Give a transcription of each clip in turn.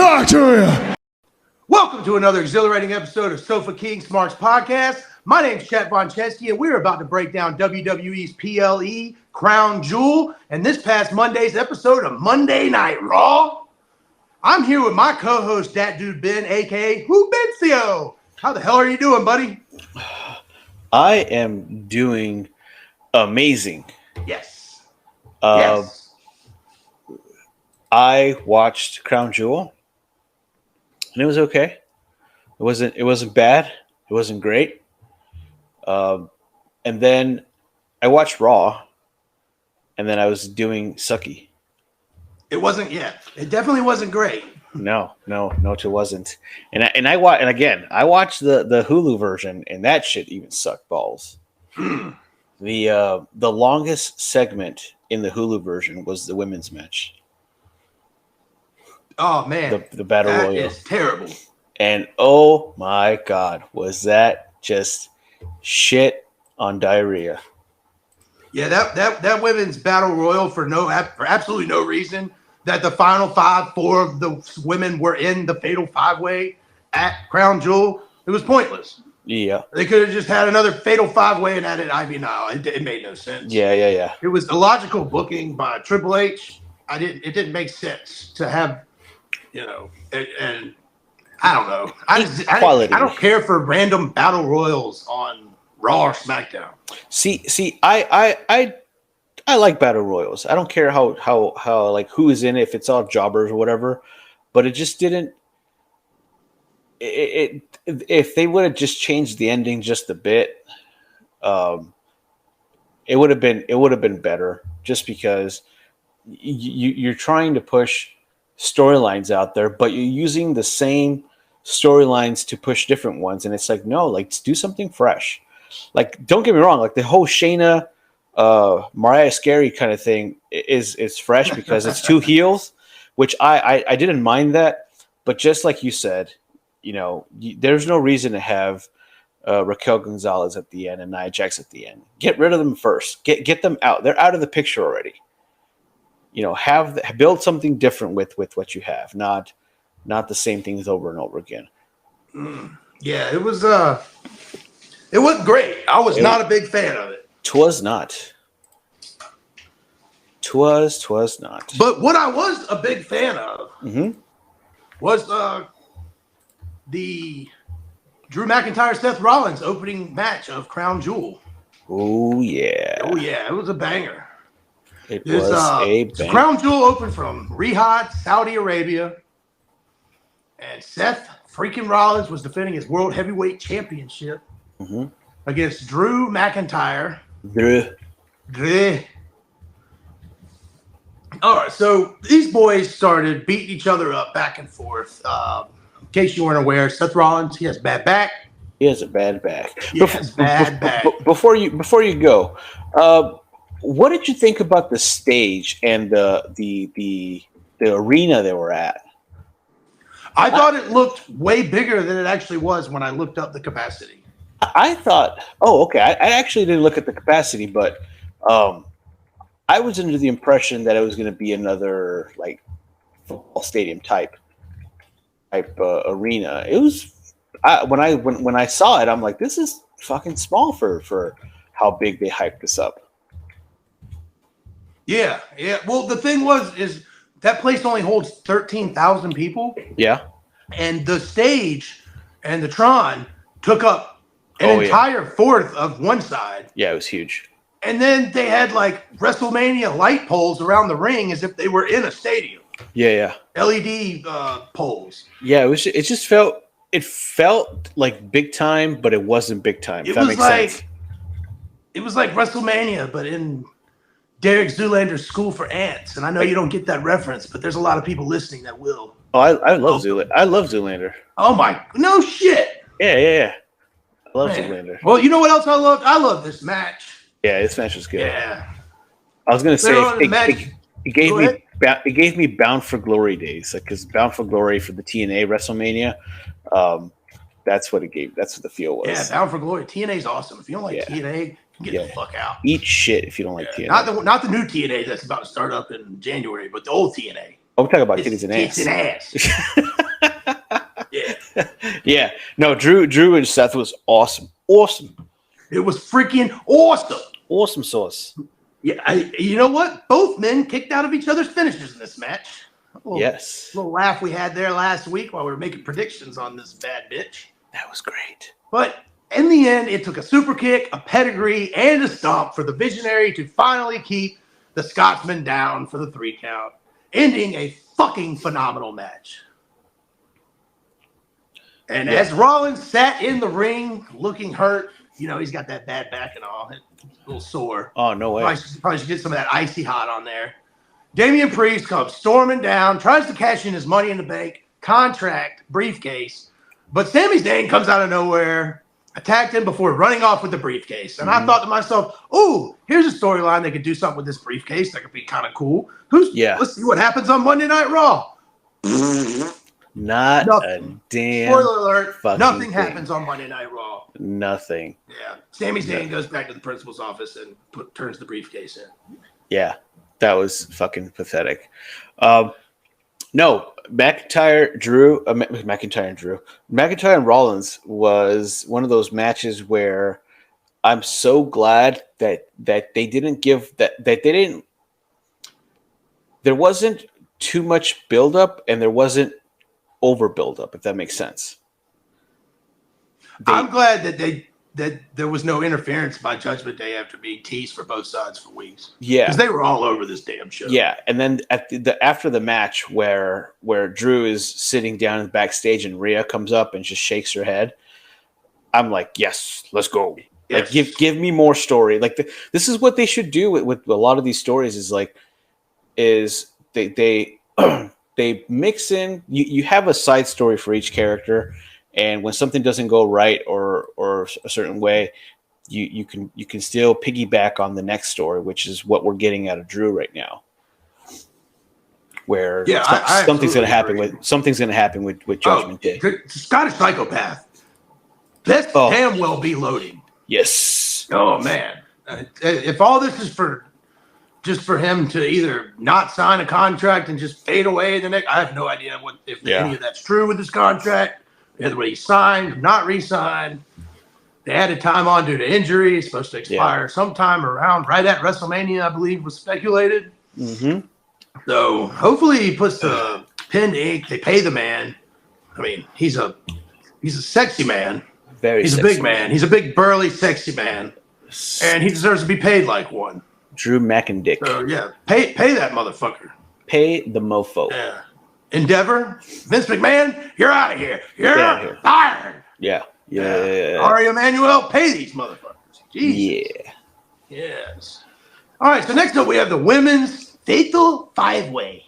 talk to you. Welcome to another exhilarating episode of Sofa King Smarks podcast. My name's Chet Von Chesky, and we're about to break down WWE's PLE Crown Jewel and this past Monday's episode of Monday Night Raw. I'm here with my co-host, Dat Dude Ben, a.k.a. Who Bencio. How the hell are you doing, buddy? I am doing amazing. Yes. Yes. I watched Crown Jewel, and it was okay. It wasn't bad. It wasn't great. And then I watched Raw, and then I was doing sucky. It wasn't yet. It definitely wasn't great. No, it wasn't. And I watched the Hulu version, and that shit even sucked balls. The longest segment in the Hulu version was the women's match. Oh man, the battle royal is terrible. And oh my god, was that just shit on diarrhea? Yeah, that women's battle royal for absolutely no reason. That the final four of the women were in the fatal five-way at Crown Jewel. It was pointless. Yeah, they could have just had another fatal five-way and added Ivy. No, it made no sense. Yeah. It was illogical booking by Triple H. It didn't make sense to have, and I don't know. I don't care for random battle royals on Raw or SmackDown. See, I like battle royals. I don't care how like who is in it, if it's all jobbers or whatever, but it just didn't. If they would have just changed the ending just a bit, it would have been better. Just because you're trying to push storylines out there, but you're using the same storylines to push different ones, and it's like, no, like do something fresh. Like, don't get me wrong, like the whole Shayna Mariah Scary kind of thing is fresh because it's two heels, which I didn't mind that, but just like you said, there's no reason to have Raquel Gonzalez at the end and Nia Jax at the end. Get rid of them first. Get them out. They're out of the picture already. Build something different with what you have, not the same things over and over again. Yeah, it wasn't great. I was not a big fan of it. Twas not. But what I was a big fan of was the Drew McIntyre Seth Rollins opening match of Crown Jewel. Oh yeah, it was a banger. It was a banger. Crown Jewel opened from Riyadh, Saudi Arabia, and Seth freaking Rollins was defending his World Heavyweight Championship against Drew McIntyre. Drew. All right, so these boys started beating each other up back and forth. In case you weren't aware, Seth Rollins, he has bad back. He has a bad back. Bad back. Before you go, what did you think about the stage and the arena they were at? I thought it looked way bigger than it actually was when I looked up the capacity. I thought, okay. I actually didn't look at the capacity, but I was under the impression that it was going to be another like football stadium type arena. It was when I saw it, I'm like, this is fucking small for how big they hyped this up. Yeah. Well, the thing is that place only holds 13,000 people. Yeah, and the stage and the Tron took up an entire fourth of one side. Yeah, it was huge. And then they had like WrestleMania light poles around the ring as if they were in a stadium. Yeah. LED poles. Yeah, it felt like big time, but it wasn't big time. It was like WrestleMania, but in Derek Zoolander's School for Ants. And I know you don't get that reference, but there's a lot of people listening that will. Oh, I love Zoolander. I love Zoolander. Oh my, no shit. Yeah. I love Zoolander. Well, you know what else I loved? I love this match. Yeah, this match was good. Yeah. I was gonna say it gave me Bound for Glory days, because Bound for Glory for the TNA WrestleMania, that's what it gave. That's what the feel was. Yeah, Bound for Glory. TNA's awesome. If you don't like TNA, get the fuck out. Eat shit if you don't like TNA. Not the new TNA that's about to start up in January, but the old TNA. I'm talking about It's titties and tits ass. and ass. Yeah. Yeah. No, Drew and Seth was awesome. Awesome. It was freaking awesome. Awesome sauce. Yeah, you know what? Both men kicked out of each other's finishes in this match. Yes. Little laugh we had there last week while we were making predictions on this bad bitch. That was great. But in the end, it took a super kick, a pedigree, and a stomp for the Visionary to finally keep the Scotsman down for the 3 count, ending a fucking phenomenal match. And as Rollins sat in the ring looking hurt, you know, he's got that bad back and all, a little sore. Oh, no way. Probably should get some of that icy hot on there. Damian Priest comes storming down, tries to cash in his Money in the Bank contract briefcase, but Sami Zayn comes out of nowhere, attacked him before running off with the briefcase. And I thought to myself, oh, here's a storyline they could do something with this briefcase that could be kind of cool. Let's see what happens on Monday Night Raw. Not Nothing. A damn. Spoiler alert, nothing thing. happens on Monday Night Raw. Nothing. Yeah. Sami Zayn goes back to the principal's office and turns the briefcase in. Yeah. That was fucking pathetic. No, McIntyre and Rollins was one of those matches where I'm so glad that they didn't give that they didn't. There wasn't too much buildup and there wasn't over buildup, if that makes sense. I'm glad that there was no interference by Judgment Day after being teased for both sides for weeks. Yeah, because they were all over this damn show. Yeah, and then at after the match where Drew is sitting down in the backstage and Rhea comes up and just shakes her head, I'm like, yes, let's go. Yes. Like, give me more story. Like this is what they should do with a lot of these stories. Is they they mix in. You have a side story for each character. And when something doesn't go right or a certain way, you can still piggyback on the next story, which is what we're getting out of Drew right now. Where something's going to happen with Judgment Day. Scottish Psychopath. This damn well be loading. Yes. Oh man, if all this is just for him to either not sign a contract and just fade away the next, I have no idea if any of that's true with this contract. Whether he signed, not re-signed. They added time on due to injury. It's supposed to expire sometime around right at WrestleMania, I believe, was speculated. Mm-hmm. So hopefully he puts the pen to ink. They pay the man. I mean, he's a sexy man. He's a big man. He's a big, burly, sexy man. And he deserves to be paid like one. Drew McIntyre. So, yeah, pay that motherfucker. Pay the mofo. Yeah. Endeavor, Vince McMahon, you're out of here. You're fired. Yeah. Ari Emanuel, pay these motherfuckers. Jesus. Yeah. Yes. All right, so next up we have the Women's Fatal 5-Way.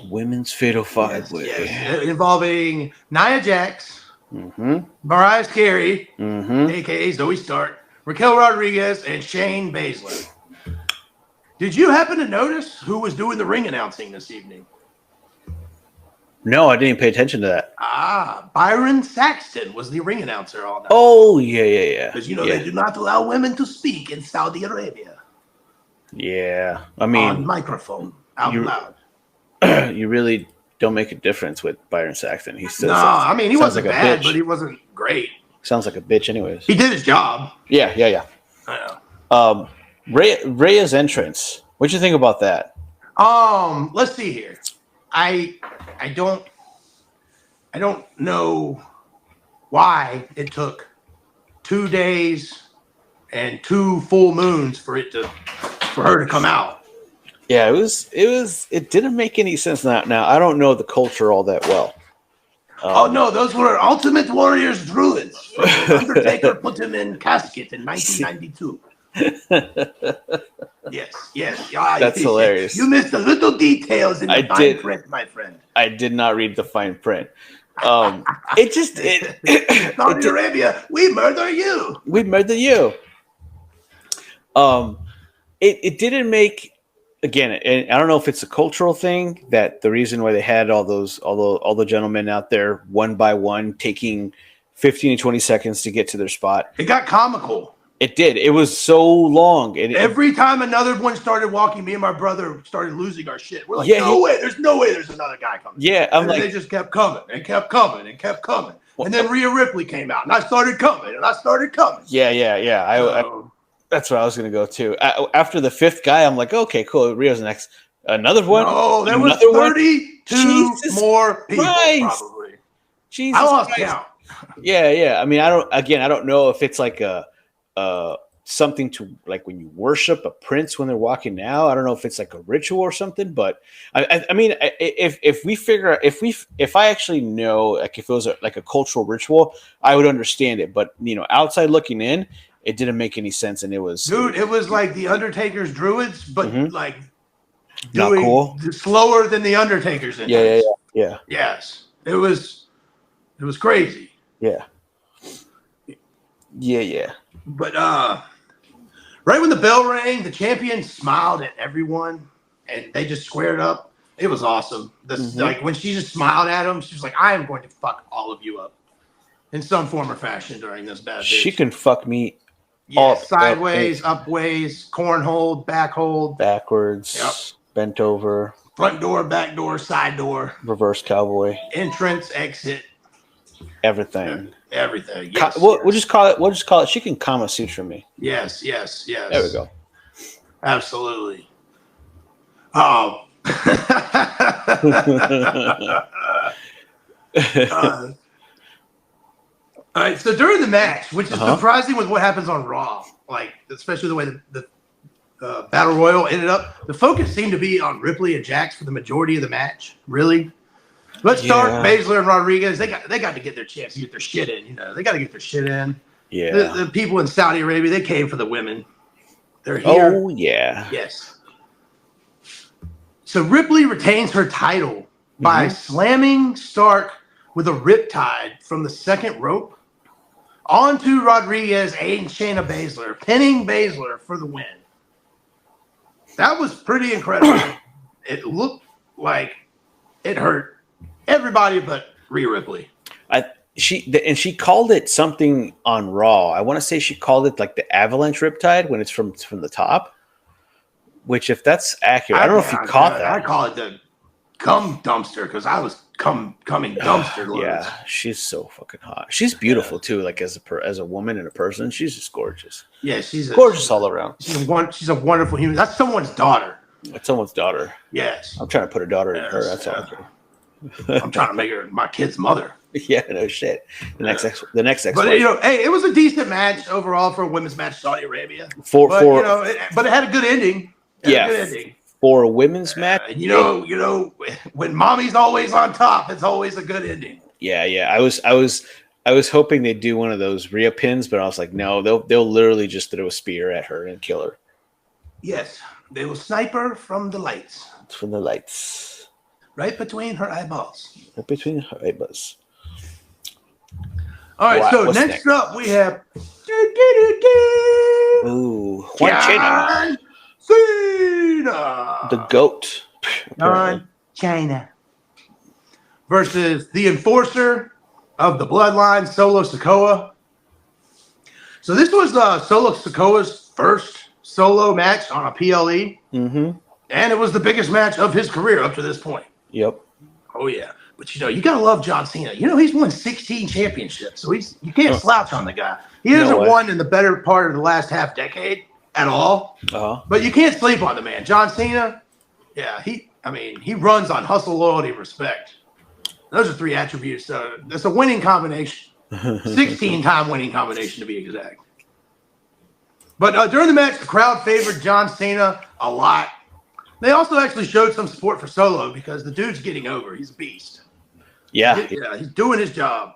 Women's Fatal 5-Way. Yes. Involving Nia Jax, Mariah Carey, a.k.a. Zoe Stark, Raquel Rodriguez, and Shayna Baszler. Did you happen to notice who was doing the ring announcing this evening? No, I didn't pay attention to that. Byron Saxton was the ring announcer all night. Oh, yeah. Because, they do not allow women to speak in Saudi Arabia. Yeah. I mean, on microphone, out loud. You really don't make a difference with Byron Saxton. He still he wasn't bad, but he wasn't great. Sounds like a bitch anyways. He did his job. Yeah. I know. Rhea's entrance. What'd you think about that? Let's see here. I don't know why it took 2 days and 2 full moons for her to come out. Yeah, it didn't make any sense. Now I don't know the culture all that well. No, those were Ultimate Warriors druids. Undertaker put him in casket in 1992. Yes. That's hilarious. You missed the little details in the fine print, my friend. I did not read the fine print. Saudi Arabia, we murder you. We murder you. It didn't make, again, and I don't know if it's a cultural thing that the reason why they had all the gentlemen out there one by one taking 15 to 20 seconds to get to their spot. It got comical. It did. It was so long. Every time another one started walking, me and my brother started losing our shit. We're like, way. There's no way there's another guy coming. Yeah, they just kept coming and kept coming and kept coming. And then Rhea Ripley came out, and I started coming, and I started coming. Yeah. That's what I was going to go to. After the fifth guy, I'm like, okay, cool. Rhea's next. Another one? No, there was 32 more people, probably. Jesus I lost Christ. count. Yeah. I mean, I don't know if it's like a something to like when you worship a prince when they're walking out. I don't know if it's like a ritual or something, but I mean, if I actually know, like if it was like a cultural ritual, I would understand it. But outside looking in, it didn't make any sense, and it was like the Undertaker's Druids, but like not cool, slower than the Undertaker's. Yeah. Yes, it was crazy. Yeah. But right when the bell rang, the champion smiled at everyone, and they just squared up. It was awesome. Like when she just smiled at him, she was like, "I am going to fuck all of you up in some form or fashion during this bad." She can fuck me. Sideways, upways, cornhole, backhold, backwards, bent over, front door, back door, side door, reverse cowboy, entrance, exit, everything. Everything. Yes, we'll just call it. She can Kama Sutra me. Yes. There we go. Absolutely. Oh. All right, so during the match, which is surprising with what happens on Raw, like especially the way the Battle Royal ended up, the focus seemed to be on Ripley and Jax for the majority of the match. Really, let's start Baszler and Rodriguez. They got to get their chance to get their shit in. They got to get their shit in. Yeah, the people in Saudi Arabia, they came for the women. They're here. Oh yeah. Yes. So Ripley retains her title by slamming Stark with a riptide from the second rope onto Rodriguez and Shayna Baszler, pinning Baszler for the win. That was pretty incredible. It looked like it hurt everybody but Rhea Ripley. She called it something on Raw. I want to say she called it like the avalanche riptide when it's from the top. Which, if that's accurate, I don't know if you caught that. I call it the cum dumpster because I was coming dumpster loads. Yeah, she's so fucking hot. She's beautiful too. Like as a woman and a person, she's just gorgeous. Yeah, she's gorgeous all around. She's a wonderful human. That's someone's daughter. That's someone's daughter. Yes. I'm trying to put a daughter in her. That's all. I'm trying to make her my kid's mother. Yeah, no shit. The next ex. But hey, it was a decent match overall for a women's match, Saudi Arabia. But it had a good ending. For a women's match. When mommy's always on top, it's always a good ending. Yeah. I was hoping they'd do one of those Rhea pins, but I was like, no, they'll literally just throw a spear at her and kill her. Yes, they will snipe her from the lights. From the lights. Right between her eyeballs. Right between her eyeballs. All right, so next up we have Juan Cena, the GOAT, John Cena, versus the enforcer of the bloodline, Solo Sikoa. So this was Solo Sikoa's first solo match on a PLE, and it was the biggest match of his career up to this point. Yep. Oh yeah. But you gotta love John Cena. He's won 16 championships, so you can't slouch on the guy. He hasn't won in the better part of the last half decade at all. But you can't sleep on the man. John Cena, he runs on hustle, loyalty, respect. Those are three attributes. So that's a winning combination. 16-time winning combination to be exact. But during the match, the crowd favored John Cena a lot. They also actually showed some support for Solo because the dude's getting over. He's a beast. Yeah, he's doing his job.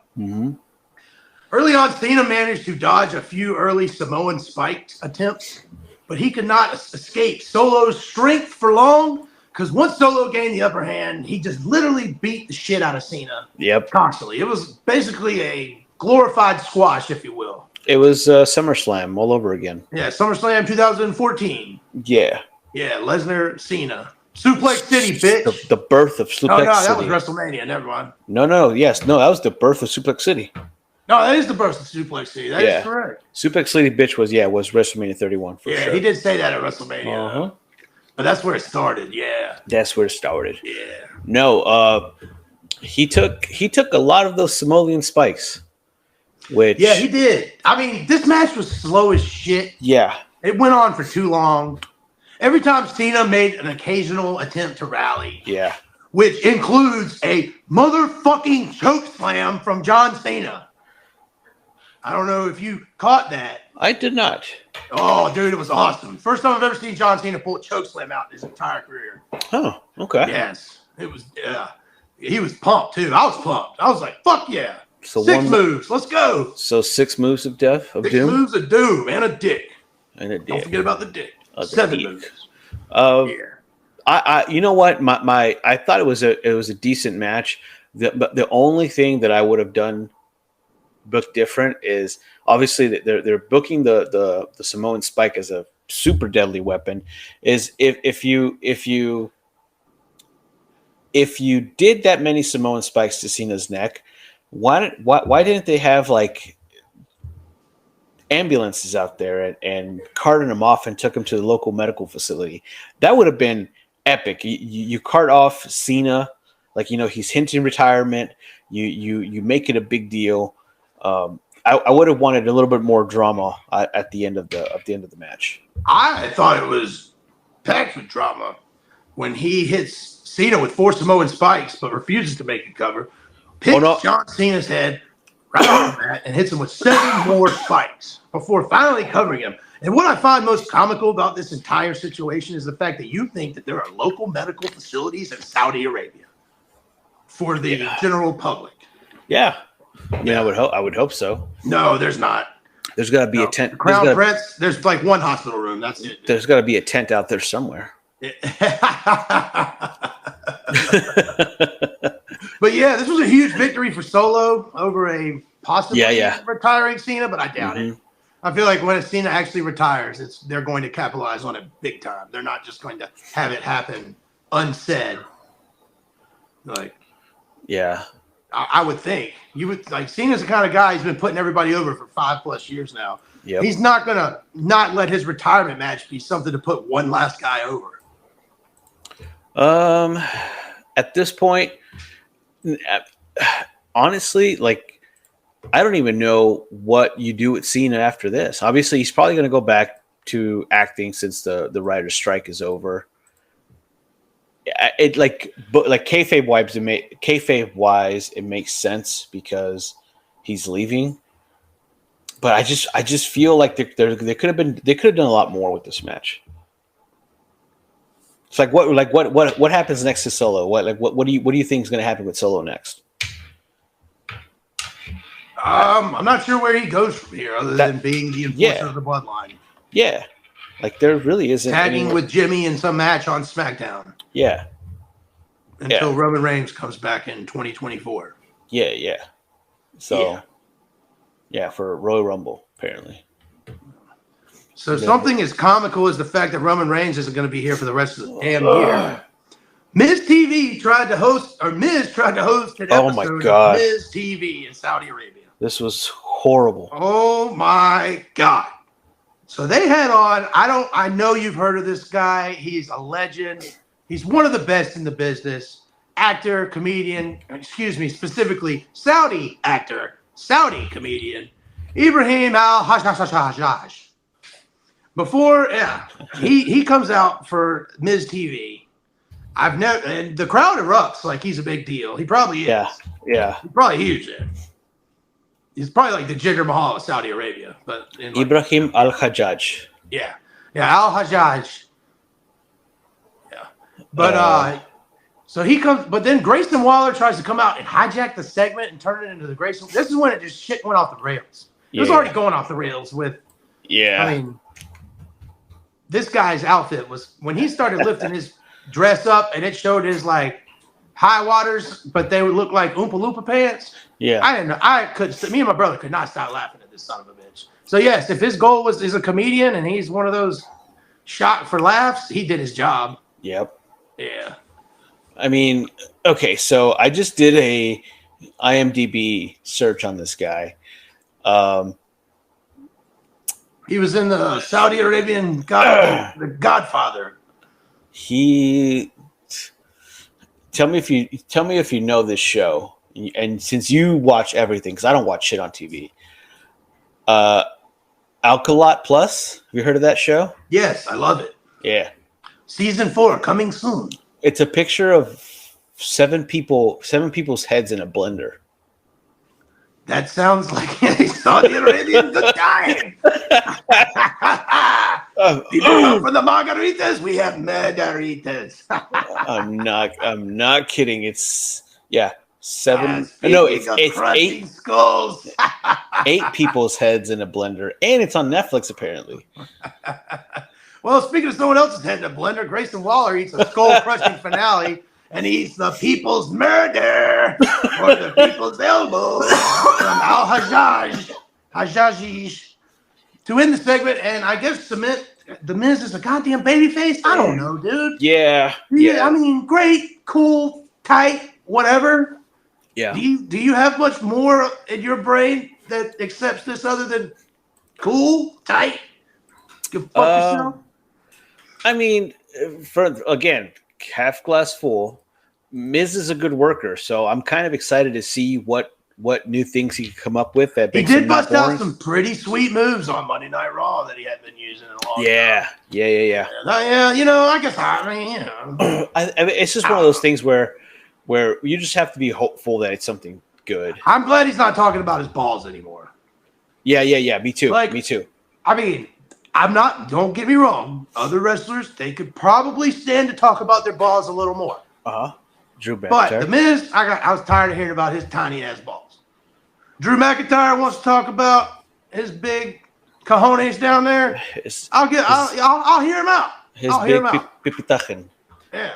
Early on, Cena managed to dodge a few early Samoan spiked attempts, but he could not escape Solo's strength for long because once Solo gained the upper hand, he just literally beat the shit out of Cena. Yep. Constantly. It was basically a glorified squash, if you will. It was SummerSlam all over again. Yeah, SummerSlam 2014. Yeah. Yeah, Lesnar, Cena. Suplex City, bitch. The birth of Suplex City. No, that was WrestleMania. Never mind. No. Yes. No, that was the birth of Suplex City. No, that is the Burst Suplex City. That is correct. Suplex Lady Bitch was WrestleMania 31 for sure. Yeah, he did say that at WrestleMania. But that's where it started. Yeah, that's where it started. Yeah. No, he took a lot of those Samoan spikes. Which he did. I mean, this match was slow as shit. Yeah, it went on for too long. Every time Cena made an occasional attempt to rally. Yeah. Which includes a motherfucking choke slam from John Cena. I don't know if you caught that. I did not. Oh, dude, it was awesome. First time I've ever seen John Cena pull a choke slam out in his entire career. Oh, okay. Yes. It was, he was pumped, too. I was pumped. I was like, fuck yeah. So 6 moves. Let's go. So 6 moves of death, of 6 doom? 6 moves of doom and a dick. And a dick. Don't forget about the dick. 7 moves. I you know what? I thought it was a decent match. But the only thing that I would have done booked different is obviously that they're booking the Samoan Spike as a super deadly weapon. Is if you did that many Samoan Spikes to Cena's neck, why didn't they have like ambulances out there and carted him off and took him to the local medical facility? That would have been epic. You cart off Cena, like, you know, he's hinting retirement. You make it a big deal. I would have wanted a little bit more drama at the end of the match. I thought it was packed with drama when he hits Cena with 4 Samoan spikes, but refuses to make the cover. Picks John Cena's head right on that and hits him with 7 more spikes before finally covering him. And what I find most comical about this entire situation is the fact that you think that there are local medical facilities in Saudi Arabia for the general public. Yeah. I mean, I would hope so. No, there's not. There's got to be a tent. Crown Prince, there's like 1 hospital room. That's it. There's got to be a tent out there somewhere. But yeah, this was a huge victory for Solo over a possibly retiring Cena, but I doubt it. I feel like when Cena actually retires, they're going to capitalize on it big time. They're not just going to have it happen unsaid. Like, yeah, I would think you would like. Cena's the kind of guy who's been putting everybody over for 5+ years now. Yep. He's not gonna not let his retirement match be something to put one last guy over. At this point, honestly, like, I don't even know what you do with Cena after this. Obviously, he's probably going to go back to acting since the writer's strike is over. It kayfabe wise, it makes sense because he's leaving. But I just feel like they could have done a lot more with this match. It's like what happens next to Solo? What do you think is going to happen with Solo next? I'm not sure where he goes from here, other than being the enforcer of the bloodline. Yeah, like there really isn't tagging with Jimmy in some match on SmackDown. Yeah, until Roman Reigns comes back in 2024. Yeah. So, for Royal Rumble apparently. So something as comical as the fact that Roman Reigns isn't going to be here for the rest of the damn year. Miz tried to host an episode of Miz TV in Saudi Arabia. This was horrible. Oh my God. So they had on, I know you've heard of this guy. He's a legend. He's one of the best in the business. Actor, comedian, specifically Saudi actor, Saudi comedian, Ibrahim Al-Hajjaj. Before, he comes out for Miz TV. And the crowd erupts like he's a big deal. He probably is. Yeah. He's probably huge there. He's probably like the Jinder Mahal of Saudi Arabia. But Ibrahim Al-Hajjaj. Yeah, Al-Hajjaj. Yeah. But so he comes, but then Grayson Waller tries to come out and hijack the segment and turn it into the Grayson. This is when it just shit went off the rails. It was already going off the rails with. Yeah. I mean, this guy's outfit was when he started lifting his dress up and it showed his like high waters, but they would look like Oompa Loompa pants. Yeah. I didn't know. Me and my brother could not stop laughing at this son of a bitch. So yes, if his goal is a comedian and he's one of those shot for laughs, he did his job. Yep. Yeah. I mean, okay, so I just did a IMDb search on this guy. He was in the Saudi Arabian the Godfather. Tell me if you know this show, and since you watch everything, because I don't watch shit on TV. Alkalot Plus. Have you heard of that show? Yes, I love it. Yeah. Season 4 coming soon. It's a picture of seven people's heads in a blender. That sounds like a Saudi Arabian good time. People come for the margaritas. We have murderitas. I'm not kidding. It's seven. It's eight skulls. 8 people's heads in a blender, and it's on Netflix apparently. Well, speaking of someone else's head in a blender, Grayson Waller eats a skull-crushing finale, and he eats the people's murder or the people's elbow from Al-Hajjaj to end the segment, and I guess cement the Miz is a goddamn babyface. I don't know, dude. Yeah. I mean, great, cool, tight, whatever. Yeah. Do you have much more in your brain that accepts this other than cool, tight? Go fuck yourself. I mean, again, half glass full. Miz is a good worker, so I'm kind of excited to see what new things he could come up with. That he did bust out some pretty sweet moves on Monday Night Raw that he hadn't been using in a long time. Yeah. Yeah, I guess it's just one of those things where you just have to be hopeful that it's something good. I'm glad he's not talking about his balls anymore. Yeah. Me too. Me too. I mean, don't get me wrong. Other wrestlers, they could probably stand to talk about their balls a little more. Drew McIntyre. But The Miz, I was tired of hearing about his tiny ass balls. Drew McIntyre wants to talk about his big cojones down there. I'll hear him out. His big pipitachen. Yeah.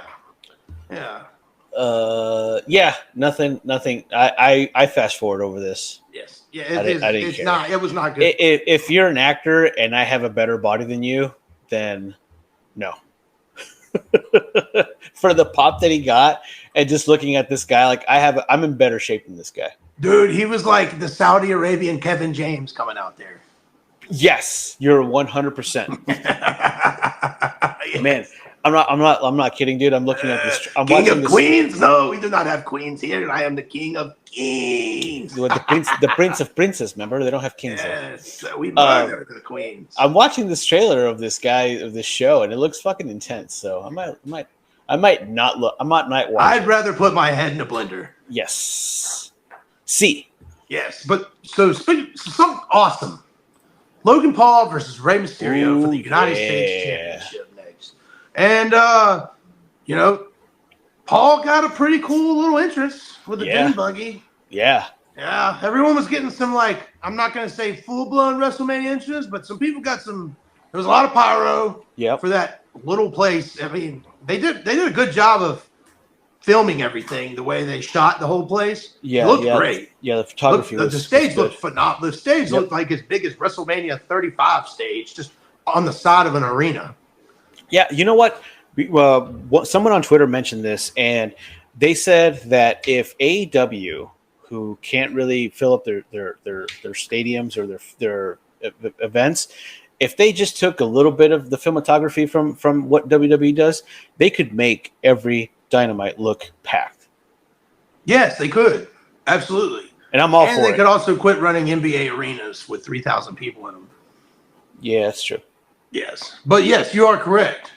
Nothing. I fast forward over this. Yes. Yeah. It was not good. If you're an actor and I have a better body than you, then no. For the pop that he got, and just looking at this guy, like I'm in better shape than this guy. Dude, he was like the Saudi Arabian Kevin James coming out there. Yes, you're 100%. Man, I'm not kidding, dude. I'm looking at this. I'm King watching of this. Queens? No, we do not have queens here. I am the king of kings. The prince of princes. Remember, they don't have kings. Yes, we murder the queens. I'm watching this trailer of this show, and it looks fucking intense. So I might not look. I might not watch. I'd rather put my head in a blender. Yes. See. Yes, but so something awesome. Logan Paul versus Rey Mysterio for the United States Championship next. And, Paul got a pretty cool little entrance with the dune buggy. Yeah. Yeah. Everyone was getting some, I'm not going to say full-blown WrestleMania entrance, but some people got there was a lot of pyro for that little place. I mean, they did a good job of filming everything, the way they shot the whole place. Yeah. It looked great. Yeah, the photography the stage looked phenomenal. The stage looked like as big as WrestleMania 35 stage, just on the side of an arena. Yeah, you know what? Someone on Twitter mentioned this, and they said that if AEW, who can't really fill up their stadiums or their events, if they just took a little bit of the filmography from what WWE does, they could make every Dynamite look packed. Yes, they could. Absolutely. And I'm all for it. And they could also quit running NBA arenas with 3,000 people in them. Yeah, that's true. Yes. But yes, you are correct.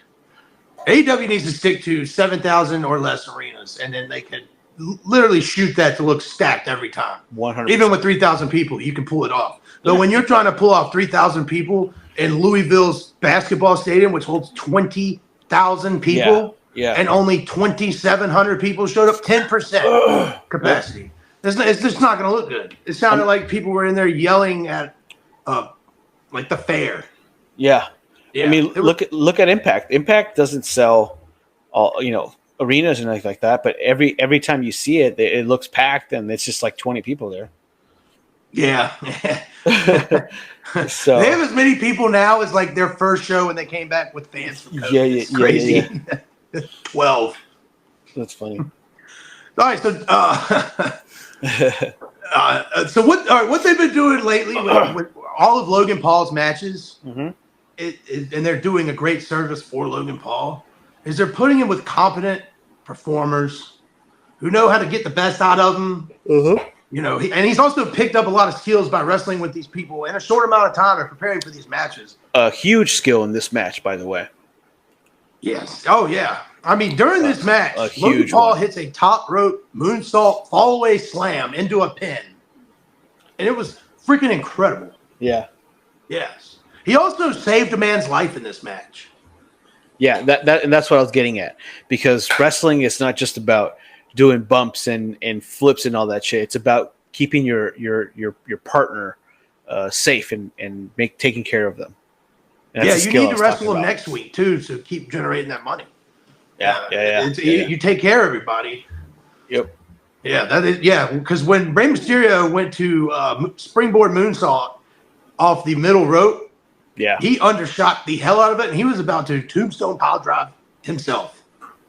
AEW needs to stick to 7,000 or less arenas, and then they could literally shoot that to look stacked every time. 100%. Even with 3,000 people, you can pull it off. But when you're trying to pull off 3,000 people in Louisville's basketball stadium, which holds 20,000 people, and only 2,700 people showed up, 10% capacity. It's just not going to look good. It sounded like people were in there yelling at, the fair. Yeah. I mean, look at Impact. Impact doesn't sell all arenas and anything like that, but every time you see it, it looks packed, and it's just like 20 people there. Yeah. So they have as many people now as like their first show when they came back with fans from COVID. It's crazy. 12. That's funny. All right, so So what they've been doing lately with all of Logan Paul's matches, Mm-hmm. And they're doing a great service for Logan Paul, is they're putting him with competent performers who know how to get the best out of him. You know, and he's also picked up a lot of skills by wrestling with these people in a short amount of time and preparing for these matches. A huge skill in this match, by the way. Yes. Oh, yeah. I mean, during this match, Logan huge Paul one. hits a top rope moonsault fall-away slam into a pin. And it was freaking incredible. Yeah. Yes. He also saved a man's life in this match. Yeah, and that's what I was getting at. Because wrestling is not just about doing bumps and flips and all that shit. It's about keeping your partner safe and taking care of them. And Yeah, you need to wrestle him next week too, to keep generating that money. Yeah. You take care of everybody. Yep. Yeah, because when Rey Mysterio went to springboard moonsault off the middle rope, he undershot the hell out of it, and he was about to tombstone pile drive himself.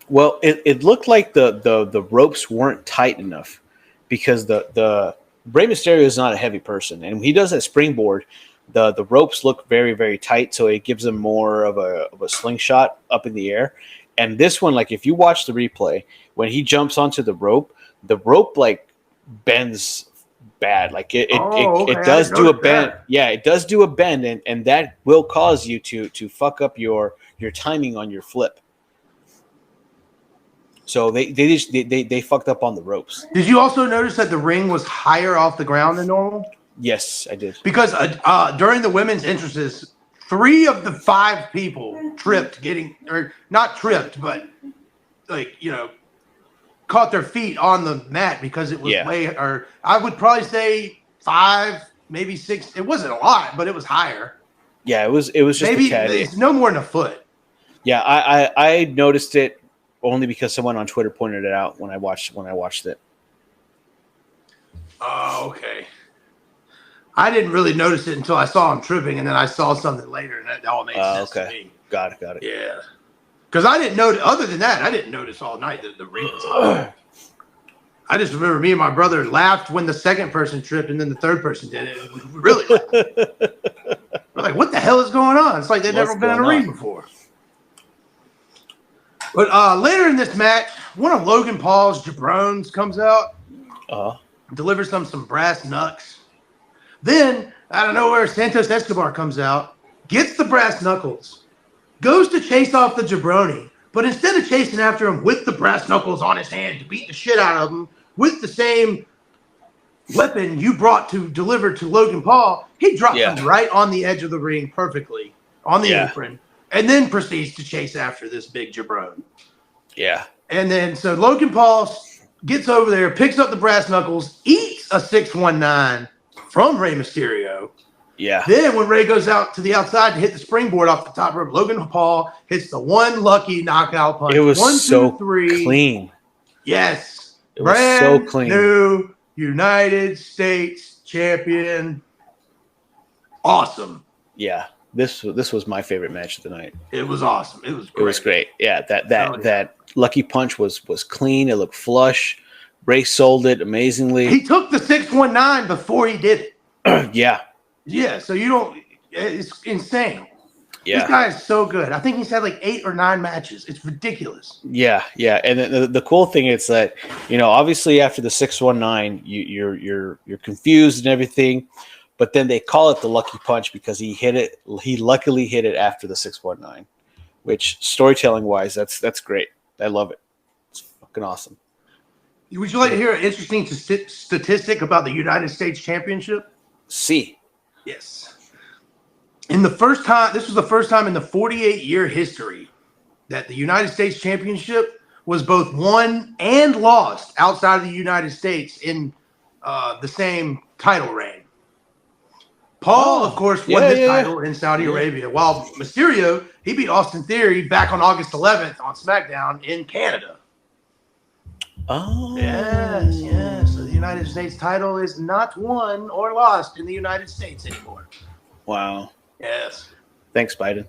Well, it looked like the ropes weren't tight enough because the Rey Mysterio is not a heavy person, and when he does that springboard, the ropes look very, very tight, so it gives him more of a slingshot up in the air. And this one, like if you watch the replay, when he jumps onto the rope like bends bad. Like it does do a bend. Yeah, it does do a bend, and that will cause you to fuck up your timing on your flip. So they fucked up on the ropes. Did you also notice that the ring was higher off the ground than normal? Yes, I did. Because during the women's entrances, 3 of the 5 people tripped, not tripped, but caught their feet on the mat because it was or I would probably say 5, maybe 6. It wasn't a lot, but it was higher. Yeah, it was just maybe a tad. It's no more than a foot. Yeah, I noticed it only because someone on Twitter pointed it out when I watched it. Oh, okay. I didn't really notice it until I saw him tripping, and then I saw something later, and that all made sense to me. Got it. Yeah. Because I didn't notice, other than that, I didn't notice all night that the ring was high. I just remember me and my brother laughed when the second person tripped, and then the third person did it. We really laughed. We're like, what the hell is going on? It's like they've never been in a ring before. But later in this match, one of Logan Paul's jabrones comes out, delivers some brass knucks. Then, out of nowhere, Santos Escobar comes out, gets the brass knuckles, goes to chase off the jabroni, but instead of chasing after him with the brass knuckles on his hand to beat the shit out of him with the same weapon you brought to deliver to Logan Paul, he drops him right on the edge of the ring perfectly on the apron, and then proceeds to chase after this big jabron. Yeah. And then, so Logan Paul gets over there, picks up the brass knuckles, eats a 619 from Rey Mysterio. Yeah. Then when Rey goes out to the outside to hit the springboard off the top rope, Logan Paul hits the one lucky knockout punch. It was 1, 2, so 3. clean. Yes. It was so clean. New United States champion. Awesome. Yeah. This was my favorite match of the night. It was awesome. It was great. It was great. Yeah, that lucky punch was clean. It looked flush. Ray sold it amazingly. He took the 619 before he did it. Yeah. Yeah, so you don't – it's insane. Yeah. This guy is so good. I think he's had like 8 or 9 matches. It's ridiculous. Yeah. And the cool thing is that, obviously after the 619, you're confused and everything, but then they call it the lucky punch because he hit it. He luckily hit it after the 619, which storytelling wise, that's great. I love it. It's fucking awesome. Would you like to hear an interesting statistic about the United States Championship? See. Yes. This was the first time in the 48-year history that the United States Championship was both won and lost outside of the United States in the same title reign. Paul, of course, won this title in Saudi Arabia, while Mysterio, he beat Austin Theory back on August 11th on SmackDown in Canada. Oh. Yes. So the United States title is not won or lost in the United States anymore. Wow. Yes. Thanks, Biden.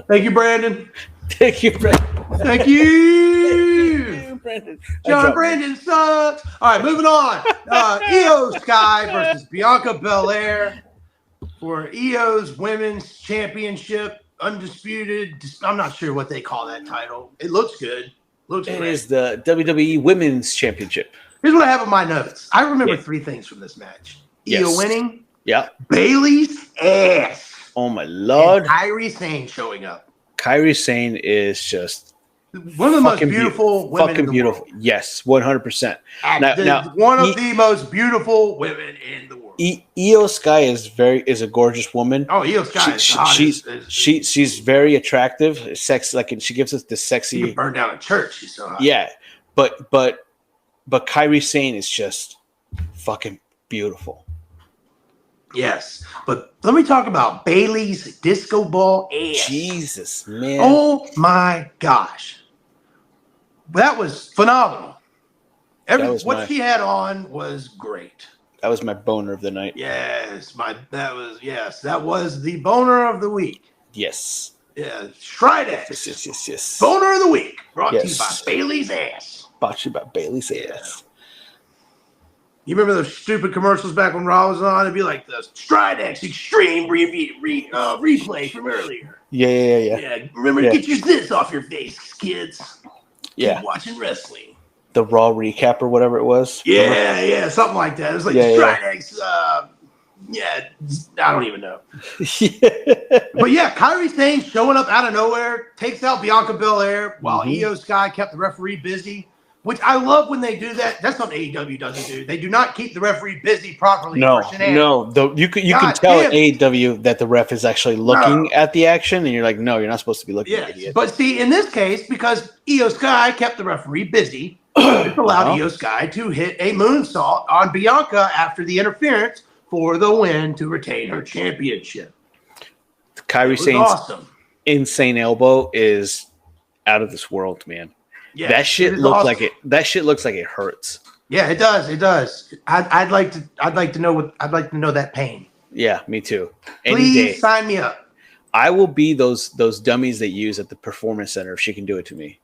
Thank you, Brandon. Thank you, Brandon. Thank you. Brandon. John Brandon sucks. All right, moving on. Io Sky versus Bianca Belair for Io's Women's Championship, undisputed. I'm not sure what they call that title. It looks good. Looks It great. is the WWE Women's Championship. Here's what I have on my notes. I remember three things from this match. Io winning. Yeah. Bailey's ass. Oh my lord. And Kairi Sane showing up. Kairi Sane is just one of the most beautiful women in the world. Yes, 100%. One of the most beautiful women in the world. Io Sky is a gorgeous woman. Oh, Io Sky she's very attractive, sexy. Like, she gives us this sexy. You can burn down a church. She's so hot. Yeah, but Kairi Sane is just fucking beautiful. Yes, but let me talk about Bailey's disco ball ass. Jesus, man! Oh my gosh, that was phenomenal. What she had on was great. That was my boner of the night. That was the boner of the week. Yes. Yeah, Stridex. Yes. Boner of the week brought to you by Bailey's ass. Brought to you by Bailey's ass. You remember those stupid commercials back when Raw was on? It'd be like the Stridex Extreme replay from earlier. Yeah. Remember to get your zits off your face, kids. Yeah. Keep watching wrestling. The Raw recap or whatever it was. Yeah, something like that. It was like Stridex. I don't even know. But yeah, Kairi Sane showing up out of nowhere, takes out Bianca Belair while Io Sky kept the referee busy. Which I love when they do that. That's something AEW doesn't do. They do not keep the referee busy properly. No. You can tell at AEW that the ref is actually looking at the action, and you're like, no, you're not supposed to be looking at it. But see, in this case, because Io Sky kept the referee busy, it allowed Io Sky to hit a moonsault on Bianca after the interference for the win to retain her championship. Kairi Sane's insane elbow is out of this world, man. Yeah, that shit looks like it. That shit looks like it hurts. Yeah, it does. It does. I'd like to know that pain. Yeah, me too. Please sign me up. I will be those dummies they use at the performance center if she can do it to me.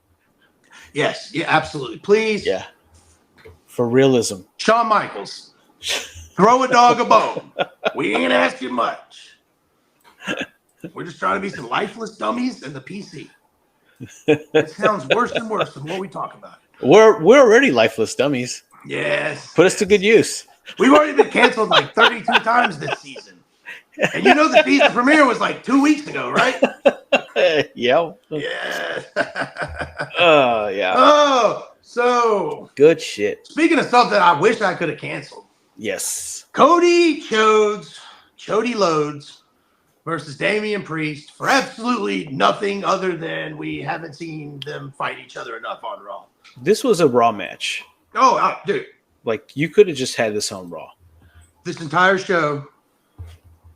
Yes. Yeah. Absolutely. Please. Yeah. For realism. Shawn Michaels, throw a dog a bone. We ain't asking much. We're just trying to be some lifeless dummies in the PC. It sounds worse and worse the more we talk about it. We're already lifeless dummies. Yes. Us to good use. We've already been canceled like 32 times this season. And you know the season premiere was like 2 weeks ago, right? Yeah. Yeah. Yeah. Oh, so good shit. Speaking of stuff that I wish I could have canceled. Yes. Cody Rhodes versus Damian Priest for absolutely nothing other than we haven't seen them fight each other enough on Raw. This was a Raw match. Oh, dude. Like, you could have just had this on Raw. This entire show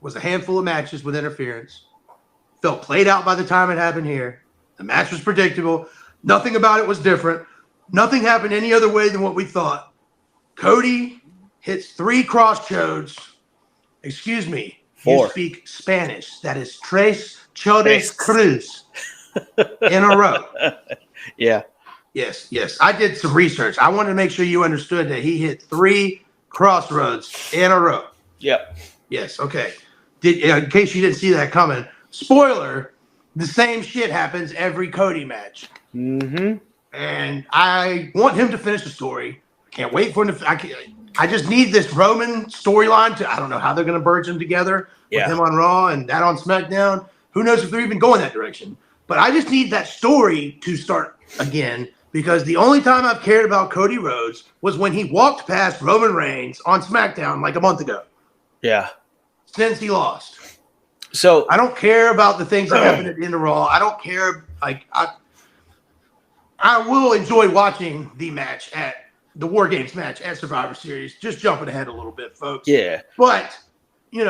was a handful of matches with interference. Felt played out by the time it happened here. The match was predictable. Nothing about it was different. Nothing happened any other way than what we thought. Cody hits 3 cross chodes. Excuse me. 4. You speak Spanish. That is tres chodes cruz in a row. Yeah. Yes. I did some research. I wanted to make sure you understood that he hit 3 crossroads in a row. Yep. Yes. Okay. In case you didn't see that coming, spoiler: the same shit happens every Cody match. Mm-hmm. And I want him to finish the story. Can't wait for him to. I just need this Roman storyline to. I don't know how they're going to merge them together with him on Raw and that on SmackDown. Who knows if they're even going that direction? But I just need that story to start again, because the only time I've cared about Cody Rhodes was when he walked past Roman Reigns on SmackDown like a month ago. Yeah. Since he lost. So I don't care about the things that happened at the end of Raw. I don't care. I will enjoy watching the match at the War Games match at Survivor Series. Just jumping ahead a little bit, folks. Yeah. But, we've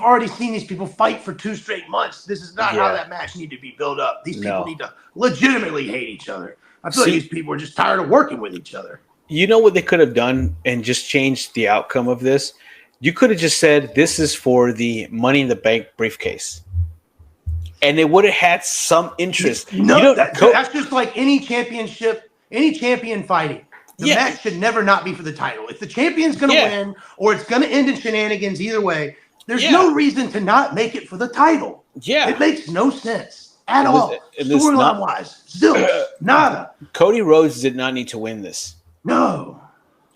already seen these people fight for 2 straight months. This is not how that match needed to be built up. These people need to legitimately hate each other. I feel like these people are just tired of working with each other. You know what they could have done and just changed the outcome of this? You could have just said, this is for the Money in the Bank briefcase. and they would have had some interest. No, that's just like any championship, any champion fighting. The match should never not be for the title. If the champion's going to win or it's going to end in shenanigans either way, there's no reason to not make it for the title. Yeah. It makes no sense at all. Storyline-wise, zilch, nada. Cody Rhodes did not need to win this. No.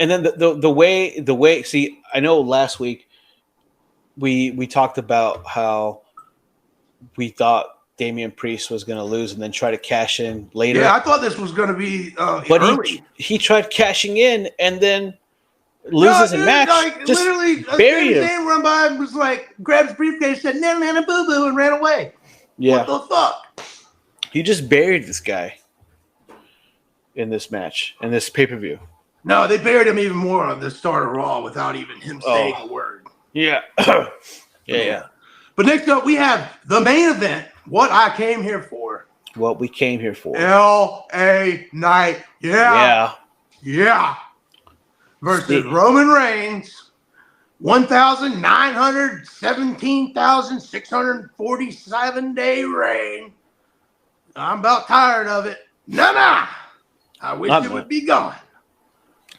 And then the way. See, I know last week we talked about how we thought Damian Priest was going to lose and then try to cash in later. Yeah, I thought this was going to be but early. He tried cashing in and then loses a match. Like, just literally, buried him. Zayn run by and was like, grabbed his briefcase, said, "Nana, boo boo," and ran away. Yeah. What the fuck? He just buried this guy in this match, in this pay-per-view. No, they buried him even more on the start of Raw without even him saying a word. Yeah. yeah. But next up, we have the main event. What I came here for. What we came here for. L.A. Knight. Yeah. Versus Roman Reigns. 1,917,647 day reign. I'm about tired of it. Nah. I wish it would be gone.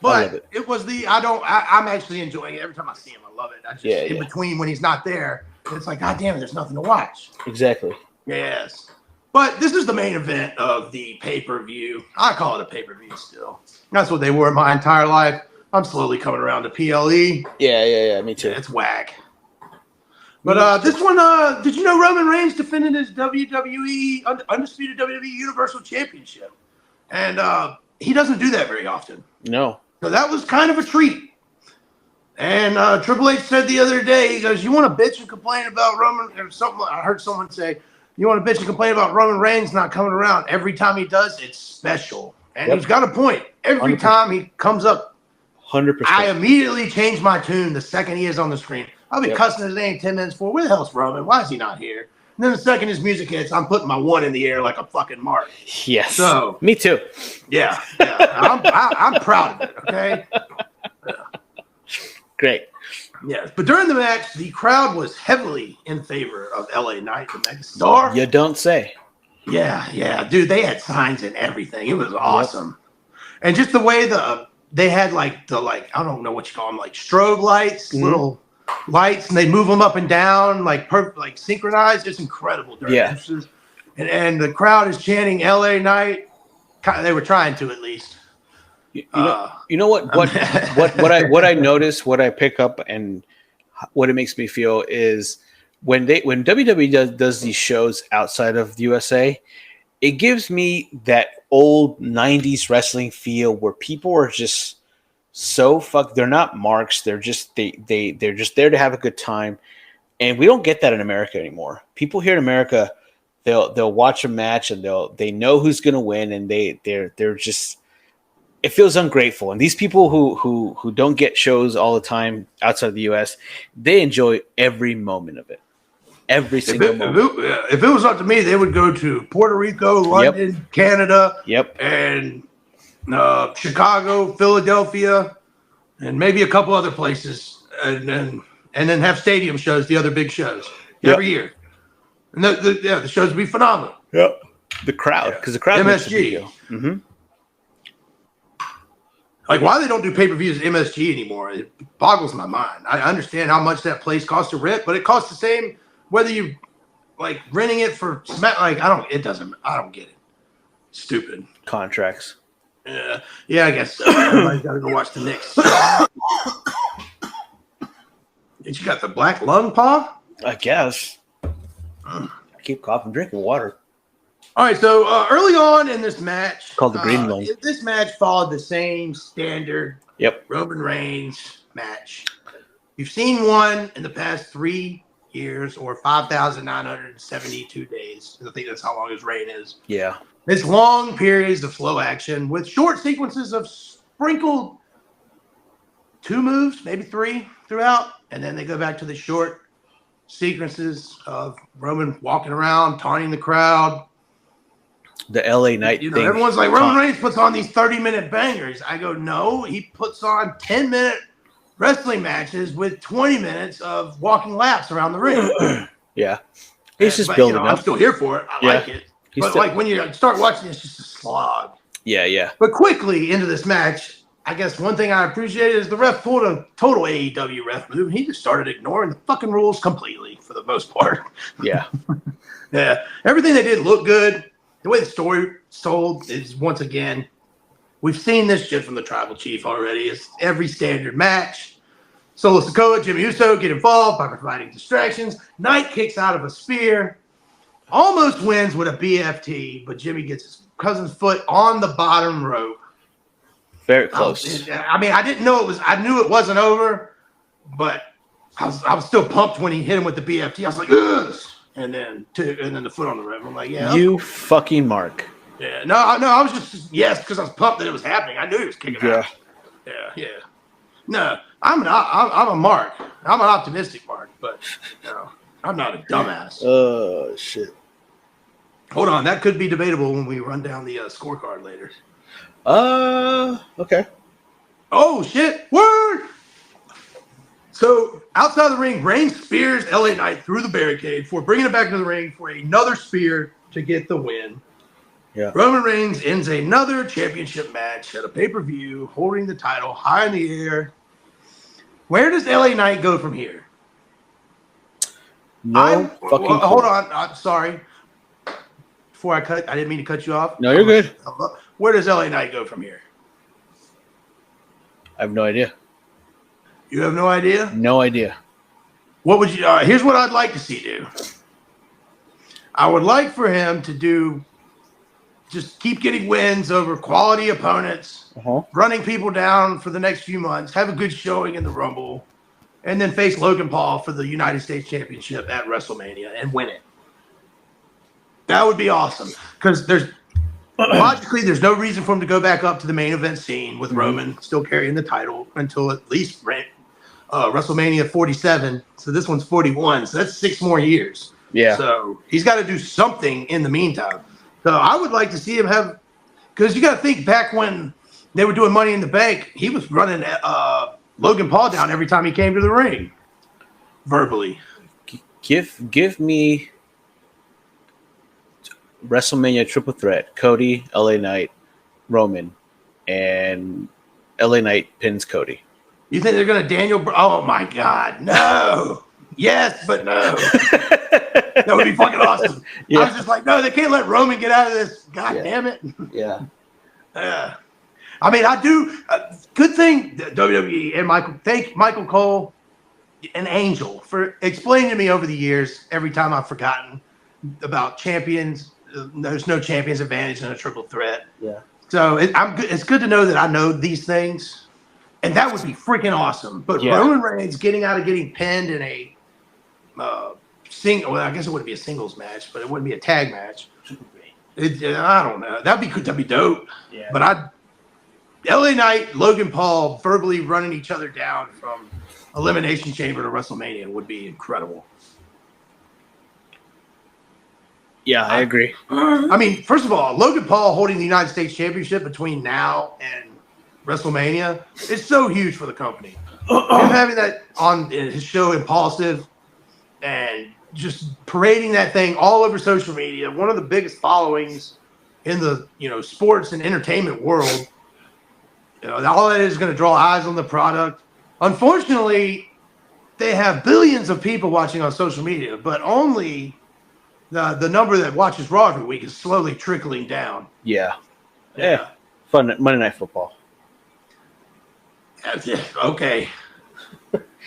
But it was I'm actually enjoying it. Every time I see him, I love it. I just in between when he's not there, it's like, God damn it, there's nothing to watch. Exactly. Yes. But this is the main event of the pay-per-view. I call it a pay-per-view still. That's what they were my entire life. I'm slowly coming around to PLE. Yeah, me too. It's whack. But this one, did you know Roman Reigns defended his WWE, undisputed WWE Universal Championship? And he doesn't do that very often. No. So that was kind of a treat. And Triple H said the other day, he goes, "You want to bitch and complain about Roman," or something. I heard someone say, "You want to bitch and complain about Roman Reigns not coming around. Every time he does, it's special." And he's got a point. Every 100%. Time he comes up, 100%. I immediately change my tune the second he is on the screen. I'll be cussing his name 10 minutes for, where the hell's Roman? Why is he not here? And then the second his music hits, I'm putting my one in the air like a fucking mark. Yes. So me too. Yeah. I'm proud of it. Okay. Great. Yes, but during the match, the crowd was heavily in favor of LA Knight, the megastar. You don't say. Yeah, dude, they had signs and everything. It was awesome, and just the way they had I don't know what you call them, like strobe lights, little lights, and they move them up and down like synchronized. It's incredible. And the crowd is chanting LA Knight. They were trying to at least. You know what I notice, what I pick up, and what it makes me feel is when WWE does these shows outside of the USA, it gives me that old 90s wrestling feel where people are just so they're not marks, they're just they're just there to have a good time, and we don't get that in America anymore. People here in America, they'll watch a match and they know who's going to win, and they're just. It feels ungrateful, and these people who don't get shows all the time outside of the U.S., they enjoy every moment of it, every single moment. If it was up to me, they would go to Puerto Rico, London, Canada, and Chicago, Philadelphia, and maybe a couple other places, and then have stadium shows, the other big shows every year, and the shows would be phenomenal. Yep, the crowd, because the crowd MSG. Mm-hmm. Like, why they don't do pay-per-views at MSG anymore, it boggles my mind. I understand how much that place costs to rent, but it costs the same whether you, renting it for I don't get it. Stupid. Contracts. Yeah, I guess so. Everybody's got to go watch the Knicks. You got the black lung paw? I guess. I keep coughing, drinking water. All right, so early on in this match, called the Green Lung. This match followed the same standard Roman Reigns match. You've seen one in the past 3 years or 5,972 days. I think that's how long his reign is. Yeah. It's long periods of slow action with short sequences of sprinkled 2 moves, maybe 3 throughout, and then they go back to the short sequences of Roman walking around, taunting the crowd. The LA Knight thing. Everyone's like, Roman Reigns puts on these 30-minute bangers. I go, no, he puts on 10-minute wrestling matches with 20 minutes of walking laps around the ring. Yeah. He's just but, building I'm up. still here for it. I like it. But still, like when you start watching, it's just a slog. yeah. But quickly into this match, I guess one thing I appreciated is the ref pulled a total AEW ref move. He just started ignoring the fucking rules completely for the most part. Yeah. Yeah. Everything they did looked good. The way the story sold is, once again, we've seen this shit from the Tribal Chief already. It's every standard match. Solo Sikoa, Jimmy Uso get involved by providing distractions. Knight kicks out of a spear. Almost wins with a BFT, but Jimmy gets his cousin's foot on the bottom rope. Very close. I didn't know it was. I knew it wasn't over, but I was still pumped when he hit him with the BFT. I was like, ugh! And then the foot on the rope. I'm like, yeah. You fucking mark. Yeah. No. I was just because I was pumped that it was happening. I knew he was kicking out. Yeah. No, I'm a mark. I'm an optimistic mark, but I'm not a dumbass. Oh shit. Hold on, that could be debatable when we run down the scorecard later. Okay. Oh shit! Word. So outside the ring, Reigns spears LA Knight through the barricade before bringing it back to the ring for another spear to get the win. Yeah. Roman Reigns ends another championship match at a pay-per-view, holding the title high in the air. Where does LA Knight go from here? Hold on. I'm sorry. Before I didn't mean to cut you off. No, you're good. Where does LA Knight go from here? I have no idea. You have no idea? No idea. What would you? Here's what I'd like to see do. I would like for him to just keep getting wins over quality opponents, running people down for the next few months, have a good showing in the Rumble, and then face Logan Paul for the United States Championship at WrestleMania and win it. That would be awesome because logically there's no reason for him to go back up to the main event scene with Roman still carrying the title until at least WrestleMania 47. So this one's 41. So that's 6 more years. Yeah. So he's got to do something in the meantime. So I would like to see him have, because you got to think back when they were doing Money in the Bank, he was running Logan Paul down every time he came to the ring, verbally. Give me WrestleMania triple threat: Cody, LA Knight, Roman, and LA Knight pins Cody. You think they're going to Daniel? Oh my God, no! Yes, but no. That would be fucking awesome. Yeah. I was just like, no, they can't let Roman get out of this. God damn it. Yeah. I mean, I do. Good thing WWE and thank Michael Cole and Angel for explaining to me over the years every time I've forgotten about champions. There's no champions advantage in a triple threat. Yeah. So it's good to know that I know these things. And that would be freaking awesome. But Roman Reigns getting pinned in a I guess it wouldn't be a singles match, but it wouldn't be a tag match. I don't know. That'd be dope. Yeah. But LA Knight, Logan Paul verbally running each other down from Elimination Chamber to WrestleMania would be incredible. Yeah, I agree. I mean, first of all, Logan Paul holding the United States Championship between now and WrestleMania is so huge for the company. Him having that on his show, Impulsive, and just parading that thing all over social media, one of the biggest followings in the sports and entertainment world. All that is going to draw eyes on the product. Unfortunately, they have billions of people watching on social media, but only the number that watches Raw every week is slowly trickling down. Yeah. Fun Monday Night Football. Okay.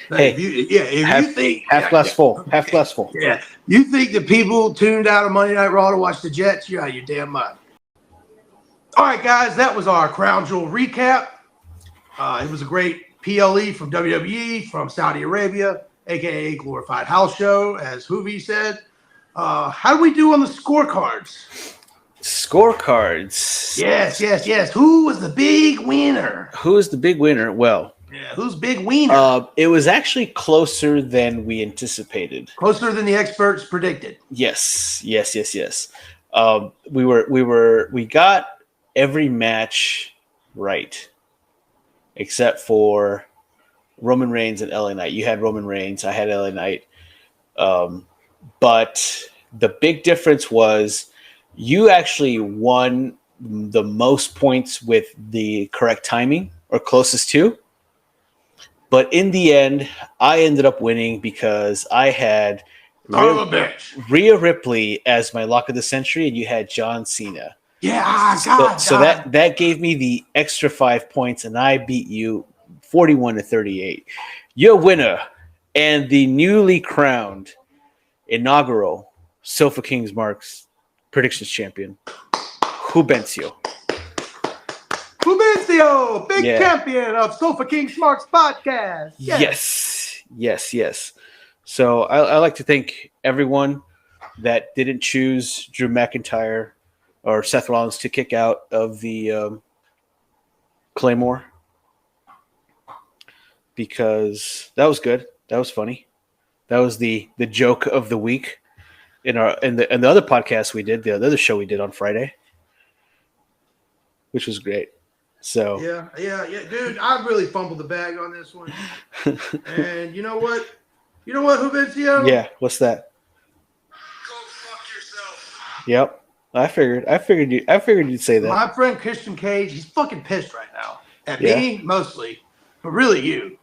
Hey, you think half glass full. Yeah, you think that people tuned out of Monday Night Raw to watch the Jets? You're out of your damn mind. All right, guys, that was our Crown Jewel recap. It was a great PLE from WWE, from Saudi Arabia, aka Glorified House Show, as Hoovy said. How do we do on the scorecards? Scorecards. Yes. Who was the big winner? Well, who's big wiener? It was actually closer than we anticipated. Closer than the experts predicted. Yes. We got every match right, except for Roman Reigns and LA Knight. You had Roman Reigns, I had LA Knight. But the big difference was you actually won the most points with the correct timing or closest to. But in the end, I ended up winning because I had Rhea Ripley as my lock of the century, and you had John Cena. Yeah, So that gave me the extra 5 points, and I beat you 41-38. Your winner and the newly crowned inaugural Sofa King Smarks predictions champion, Jubencio. Jubencio, big champion of Sofa King Smarks podcast. Yes. So I like to thank everyone that didn't choose Drew McIntyre or Seth Rollins to kick out of the Claymore, because that was good. That was funny. That was the joke of the week in the other podcast we did, the other show we did on Friday, which was great. So yeah, dude, I really fumbled the bag on this one. And you know what, Jubencio? Yeah, what's that? Go fuck yourself. Yep, I figured you'd say that. My friend Christian Cage, he's fucking pissed right now at me mostly, but really you.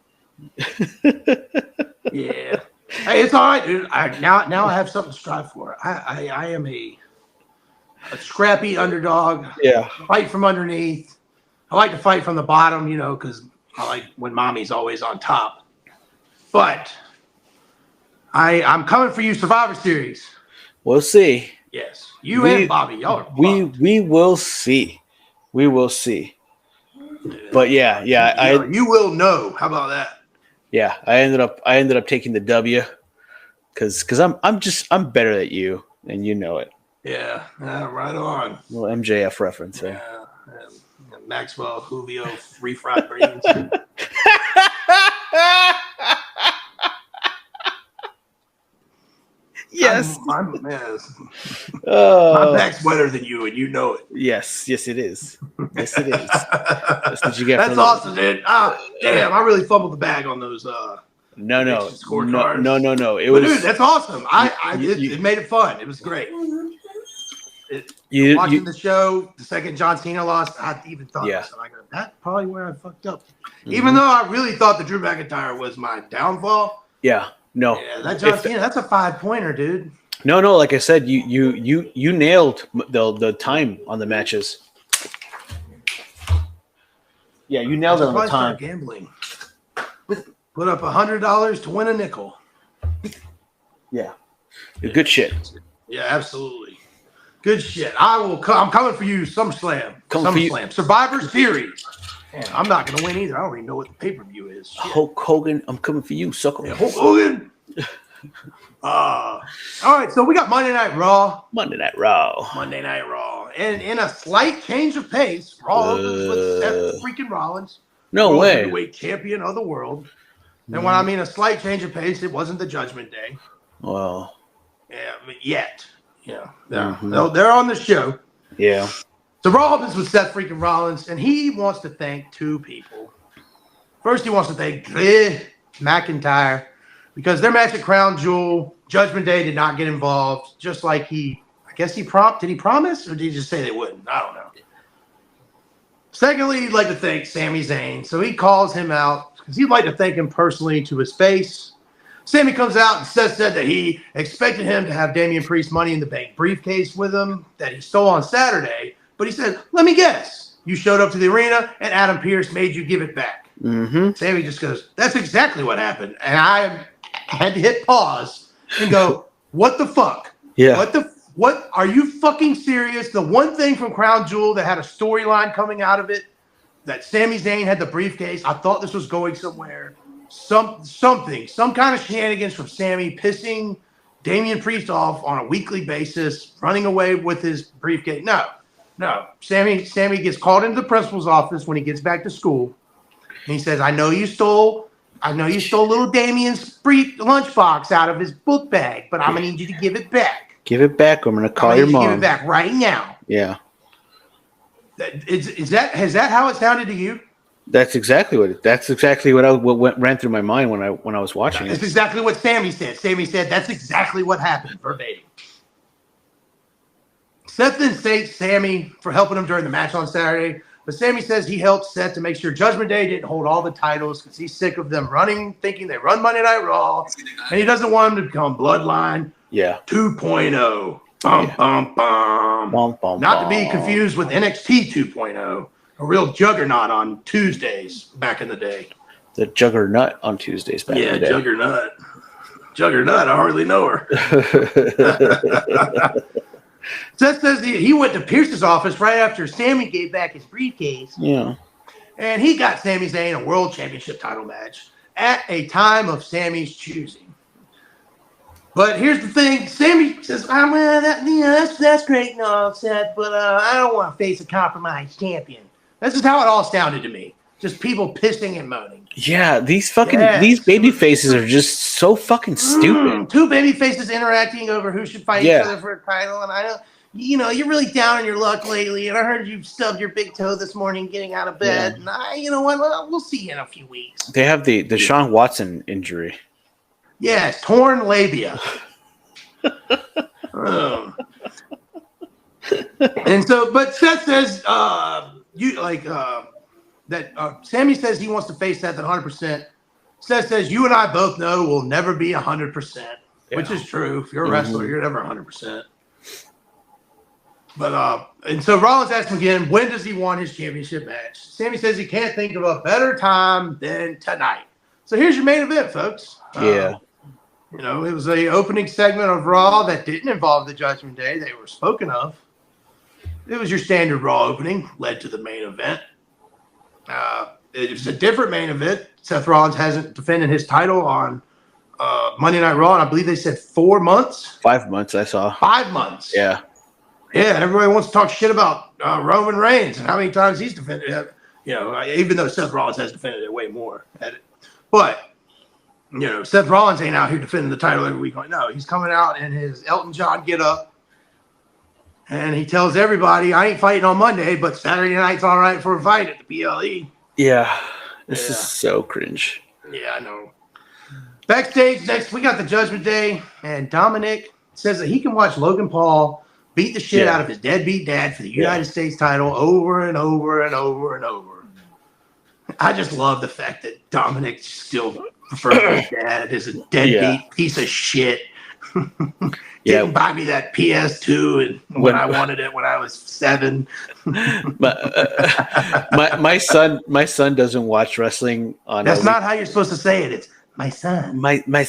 Yeah. Hey, it's all right, dude. Now I have something to strive for. I am a scrappy underdog. Yeah. Fight from underneath. I like to fight from the bottom, because I like when mommy's always on top. But I'm coming for you, Survivor Series. We'll see. Yes, and Bobby, y'all are we will see. We will see. But yeah, you will know. How about that? Yeah, I ended up taking the W because I'm better at you, and you know it. Yeah, right on. Little MJF reference. Yeah, Maxwell Julio refried brains. Yes. My back's wetter than you, and you know it. Yes, it is. Yes, it is. That's what you get. That's awesome, dude. Damn, I really fumbled the bag on those. No. Dude, that's awesome. It made it fun. It was great. Watching the show, the second John Cena lost, I even thought, that's probably where I fucked up. Mm-hmm. Even though I really thought the Drew McIntyre was my downfall. Yeah. No. Yeah, that John Cena, that's a 5-pointer, dude. No. Like I said, you nailed the time on the matches. Yeah, you nailed it on the time. Gambling. Put up $100 to win a nickel. Yeah. Good shit. Yeah, absolutely. Good shit. I'm coming for you, SummerSlam. Survivor Series. Man, I'm not going to win either. I don't even know what the pay-per-view is. Shit. Hulk Hogan, I'm coming for you, sucker. Yeah, Hulk Hogan. All right, so we got Monday Night Raw. And in a slight change of pace, Raw opens with Seth freaking Rollins. No way. Heavyweight champion of the world. And when I mean a slight change of pace, it wasn't the Judgment Day. Well. Yeah, yet. Yeah. They're on the show. Yeah. So Raw opens with Seth freaking Rollins, and he wants to thank two people. First, he wants to thank Drew McIntyre because their match at Crown Jewel, Judgment Day did not get involved, just like did he promise, or did he just say they wouldn't? I don't know. Secondly, he'd like to thank Sami Zayn. So he calls him out because he'd like to thank him personally to his face. Sami comes out and said that he expected him to have Damian Priest's Money in the Bank briefcase with him that he stole on Saturday. But he said, let me guess. You showed up to the arena and Adam Pearce made you give it back. Mm-hmm. Sami just goes, that's exactly what happened. And I had to hit pause and go, what the fuck? Yeah. What? Are you fucking serious? The one thing from Crown Jewel that had a storyline coming out of it, that Sami Zayn had the briefcase. I thought this was going somewhere. Some kind of shenanigans from Sami pissing Damian Priest off on a weekly basis, running away with his briefcase. No. Sami gets called into the principal's office when he gets back to school. And he says, I know you stole little Damian's lunchbox out of his book bag, but I'm going to need you to give it back. Give it back. I'm going to call your mom. Give it back right now. Yeah. Is that how it sounded to you? That's exactly what ran through my mind when I was watching it. That's exactly what Sami said. Sami said that's exactly what happened verbatim. Seth then thanks Sammy for helping him during the match on Saturday. But Sammy says he helped Seth to make sure Judgment Day didn't hold all the titles because he's sick of them thinking they run Monday Night Raw. And he doesn't want them to become Bloodline 2.0. Not to be confused with NXT 2.0, a real juggernaut on Tuesdays back in the day. The Juggernaut on Tuesdays back in the day. Yeah, Juggernaut. Juggernaut, I hardly know her. Seth says he went to Pierce's office right after Sammy gave back his briefcase. Yeah. And he got Sami Zayn a world championship title match at a time of Sammy's choosing. But here's the thing. Sammy says, that's great and all, Seth, but I don't want to face a compromised champion. This is how it all sounded to me. Just people pissing and moaning. Yeah, these baby faces are just so fucking stupid. Two baby faces interacting over who should fight each other for a title, and I know you're really down on your luck lately. And I heard you stubbed your big toe this morning getting out of bed. And you know what? We'll see you in a few weeks. They have the Deshaun Watson injury. Yes, torn labia. And so, but Seth says Sammy says he wants to face Seth at 100%. Seth says you and I both know we'll never be 100%, which is true. If you're a wrestler, you're never 100%. But and so Rollins asked him again, when does he want his championship match? Sammy says he can't think of a better time than tonight. So here's your main event, folks. It was a opening segment of Raw that didn't involve the Judgment Day. They were spoken of. It was your standard Raw opening, led to the main event. It was a different main event. Seth Rollins hasn't defended his title on Monday Night Raw, and I believe they said 4 months. 5 months, I saw. 5 months. Yeah. Yeah, and everybody wants to talk shit about Roman Reigns and how many times he's defended it. Even though Seth Rollins has defended it way more. But, Seth Rollins ain't out here defending the title every week. No, he's coming out in his Elton John get-up. And he tells everybody, I ain't fighting on Monday, but Saturday night's all right for a fight at the PLE. Yeah. This is so cringe. Yeah, I know. Backstage next, we got the Judgment Day, and Dominic says that he can watch Logan Paul beat the shit out of his deadbeat dad for the United States title over and over and over and over. I just love the fact that Dominic still prefers his dad as a deadbeat piece of shit. Didn't buy me that PS2 and when I wanted it when I was 7. my son doesn't watch wrestling on. That's not how you're supposed to say it. It's my son. My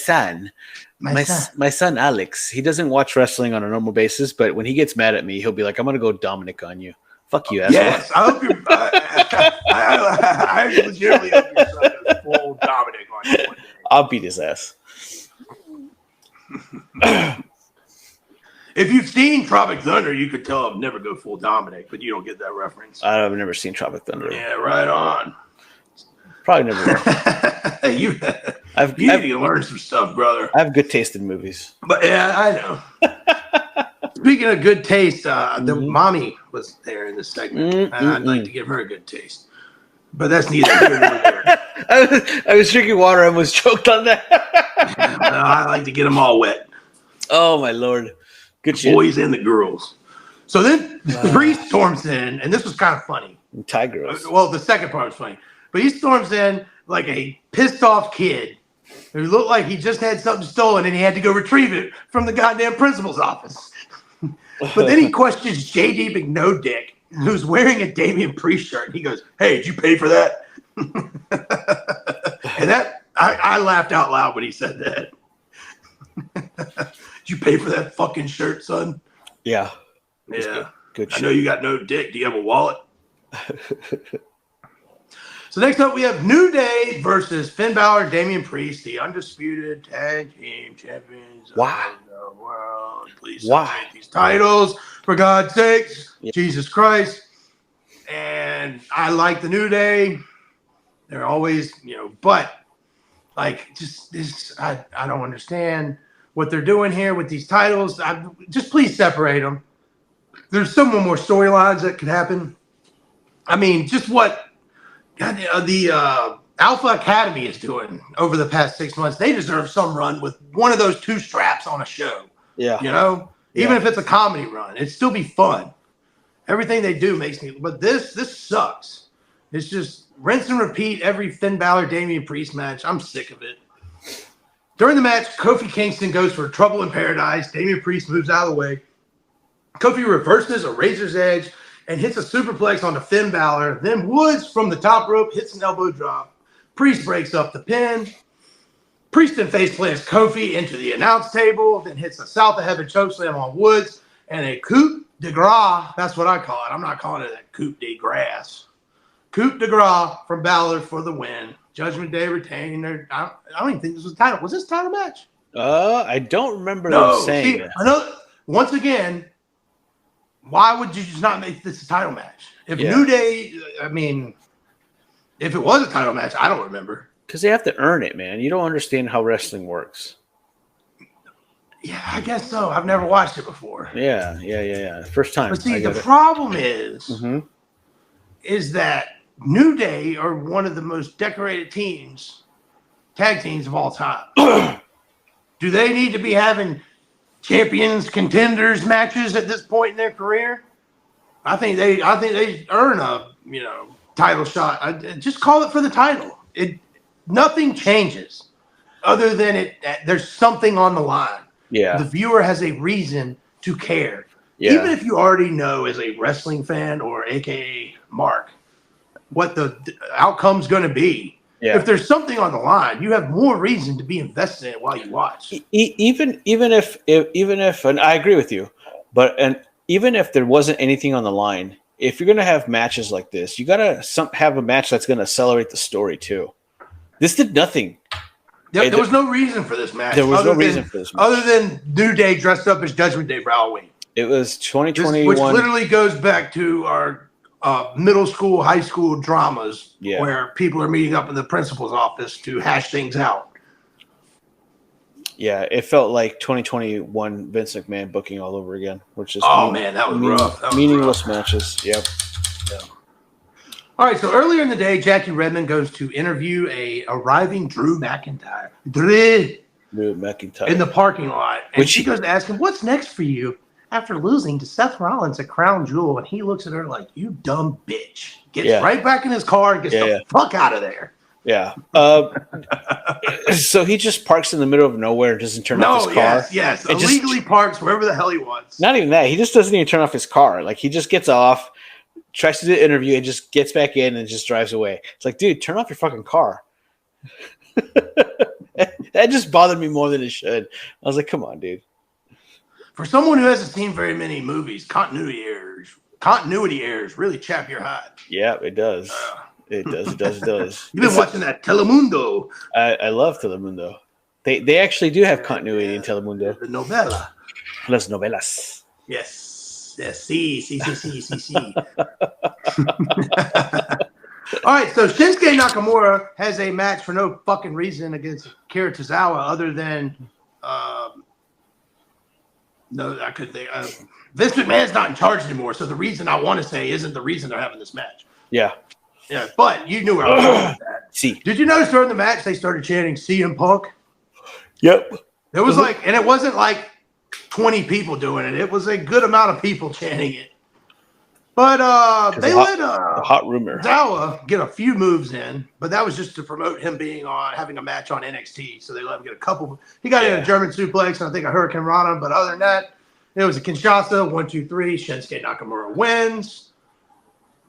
son Alex. He doesn't watch wrestling on a normal basis, but when he gets mad at me, he'll be like, "I'm gonna go Dominic on you." Fuck you, asshole. Yes, I hope you're. I legitimately hope your son goes full Dominic on you one day. I'll beat his ass. If you've seen Tropic Thunder, you could tell I've never go full Dominic, but you don't get that reference. I've never seen Tropic Thunder. Yeah, right on. Probably never. You need to learn some stuff, brother. I have good taste in movies. But yeah, I know. Speaking of good taste, the mommy was there in this segment. I'd like to give her a good taste. But that's neither here nor there. I was drinking water. I almost choked on that. I like to get them all wet. Oh, my Lord. Good shit. Boys and the girls. So then Priest storms in, and this was kind of funny. Tigers. Well, the second part was funny. But he storms in like a pissed off kid who looked like he just had something stolen and he had to go retrieve it from the goddamn principal's office. But then he questions JD McNodick, who's wearing a Damian Priest shirt. And he goes, "Hey, did you pay for that?" And that I laughed out loud when he said that. Did you pay for that fucking shirt, son? Yeah. Yeah. Good shit. I know you got no dick. Do you have a wallet? So next up, we have New Day versus Finn Balor, Damian Priest, the undisputed tag team champions of the world. Please take these titles, for God's sakes. Yep. Jesus Christ. And I like the New Day. They're always, but like just this, I don't understand what they're doing here with these titles. Just please separate them. There's so many more storylines that could happen. I mean, just what the Alpha Academy is doing over the past 6 months. They deserve some run with one of those two straps on a show. Yeah. Even if it's a comedy run, it'd still be fun. Everything they do makes me. But this sucks. It's just rinse and repeat every Finn Balor Damian Priest match. I'm sick of it. During the match, Kofi Kingston goes for Trouble in Paradise. Damian Priest moves out of the way. Kofi reverses a Razor's Edge and hits a superplex onto Finn Balor. Then Woods from the top rope hits an elbow drop. Priest breaks up the pin. Priest then face plants Kofi into the announce table, then hits a South of Heaven chokeslam on Woods and a coup de grace. That's what I call it. I'm not calling it a coup de grace. Coup de grace from Balor for the win. Judgment Day retaining their. I don't even think this was a title. Was this a title match? I don't remember them saying that. Another, once again, why would you just not make this a title match? If New Day, I mean, if it was a title match, I don't remember. Because they have to earn it, man. You don't understand how wrestling works. Yeah, I guess so. I've never watched it before. Yeah. First time. But see, the problem is that New Day are one of the most decorated tag teams of all time. Do they need to be having champions, contenders matches at this point in their career? I think they earn a title shot. Just call it for the title. Nothing changes other than there's something on the line. Yeah. The viewer has a reason to care. Yeah. Even if you already know as a wrestling fan or AKA Mark what the outcome's going to be. Yeah. If there's something on the line, you have more reason to be invested in it while you watch. Even if, and I agree with you, but even if there wasn't anything on the line, if you're going to have matches like this, you got to have a match that's going to accelerate the story too. This did nothing. There was no reason for this match. There was no reason for this match. Other than New Day dressed up as Judgment Day for Halloween. It was 2021. Which literally goes back to our middle school, high school dramas where people are meeting up in the principal's office to hash things out. Yeah, it felt like 2021 Vince McMahon booking all over again, which is man, that was rough. That was meaningless matches. Yep. Yeah. All right, so earlier in the day, Jackie Redmond goes to interview a arriving Drew McIntyre. Drew McIntyre. In the parking lot. And she goes to ask him, what's next for you after losing to Seth Rollins at Crown Jewel? And he looks at her like, you dumb bitch. Gets right back in his car and gets the fuck out of there. Yeah. So he just parks in the middle of nowhere and doesn't turn off his car. Yes. Illegally parks wherever the hell he wants. Not even that. He just doesn't even turn off his car. Like, he just gets off, tries to do the interview, and just gets back in and just drives away. It's like, dude, turn off your fucking car. That just bothered me more than it should. I was like, come on, dude. For someone who hasn't seen very many movies, continuity errors really chap your hide. Yeah, it does. It does. You've been watching that Telemundo. I love Telemundo. They actually do have continuity in Telemundo. The novela. Las novelas. Yes. Sí. All right, so Shinsuke Nakamura has a match for no fucking reason against Kira Tozawa other than Vince McMahon's not in charge anymore, so the reason I want to say isn't the reason they're having this match. Yeah, but you knew where I was going with that. See. Did you notice during the match they started chanting CM Punk? Yep. It was and it wasn't like 20 people doing it. It was a good amount of people chanting it. But they let the hot rumor Tozawa get a few moves in, but that was just to promote him having a match on NXT. So they let him get a couple. He got in a German suplex and I think a Hurricane Rana. But other than that, it was a Kinshasa 1, 2, 3. Shinsuke Nakamura wins.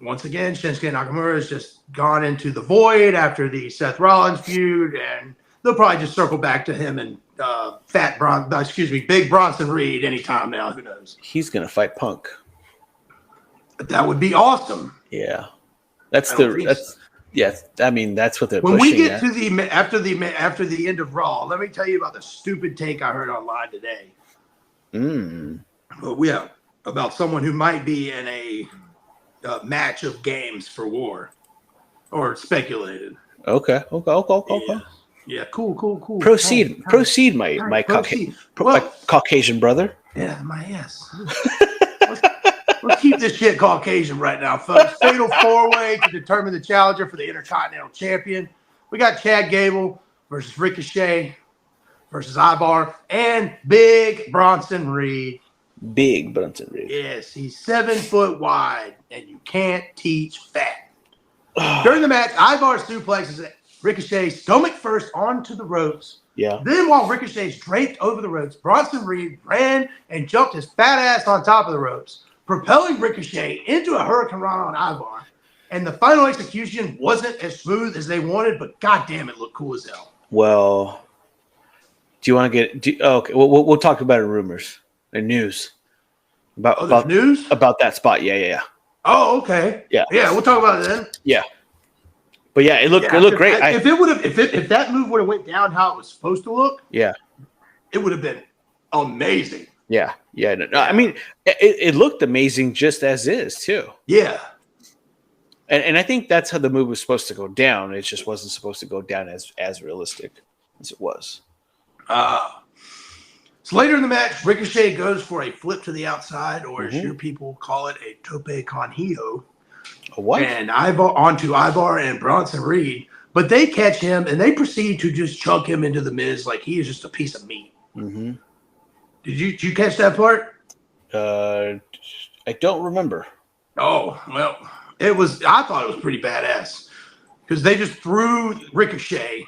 Once again, Shinsuke Nakamura has just gone into the void after the Seth Rollins feud, and they'll probably just circle back to him and Big Bronson Reed anytime now. Who knows? He's gonna fight Punk. That would be awesome. Yeah, I mean, that's what they're when pushing we get at. to after the end of Raw. Let me tell you about the stupid take I heard online today. But about someone who might be in a match of games for war, or speculated. Okay. Yeah, cool. Proceed, my Caucasian brother. Yeah, my ass. Let's keep this shit Caucasian right now, folks. Fatal 4-way to determine the challenger for the Intercontinental Champion. We got Chad Gable versus Ricochet versus Ivar and Big Bronson Reed. Big Bronson Reed. Yes, he's 7 foot wide, and you can't teach fat. During the match, Ivar suplexes Ricochet stomach first onto the ropes. Yeah. Then while Ricochet's draped over the ropes, Bronson Reed ran and jumped his fat ass on top of the ropes, propelling Ricochet into a Hurricane Rana on Ivar. And the final execution wasn't as smooth as they wanted, but goddamn, it looked cool as hell. Well, do you want to get? Okay, we'll talk about it in rumors and news about news about that spot. Yeah. Oh, okay. Yeah, we'll talk about it then. Yeah, but yeah, it looked great. If that move would have went down how it was supposed to look, yeah, it would have been amazing. Yeah. No, I mean, it looked amazing just as is too. Yeah. And I think that's how the move was supposed to go down. It just wasn't supposed to go down as realistic as it was. So later in the match, Ricochet goes for a flip to the outside, or as your people call it, a tope con hilo. A what? And onto Ivar and Bronson Reed. But they catch him, and they proceed to just chunk him into the Miz like he is just a piece of meat. Mm-hmm. Did you catch that part? I don't remember. Oh, well, I thought it was pretty badass because they just threw Ricochet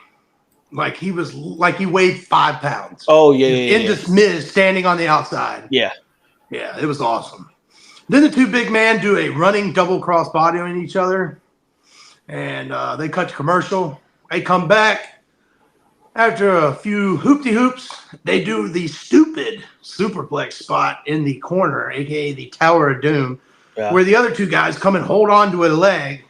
like he weighed 5 pounds. Oh, yeah. In this Miz standing on the outside. Yeah. Yeah, it was awesome. Then the two big men do a running double cross body on each other, and they cut to commercial. They come back. After a few hoop-de-hoops, they do the stupid superplex spot in the corner, a.k.a. the Tower of Doom, where the other two guys come and hold on to a leg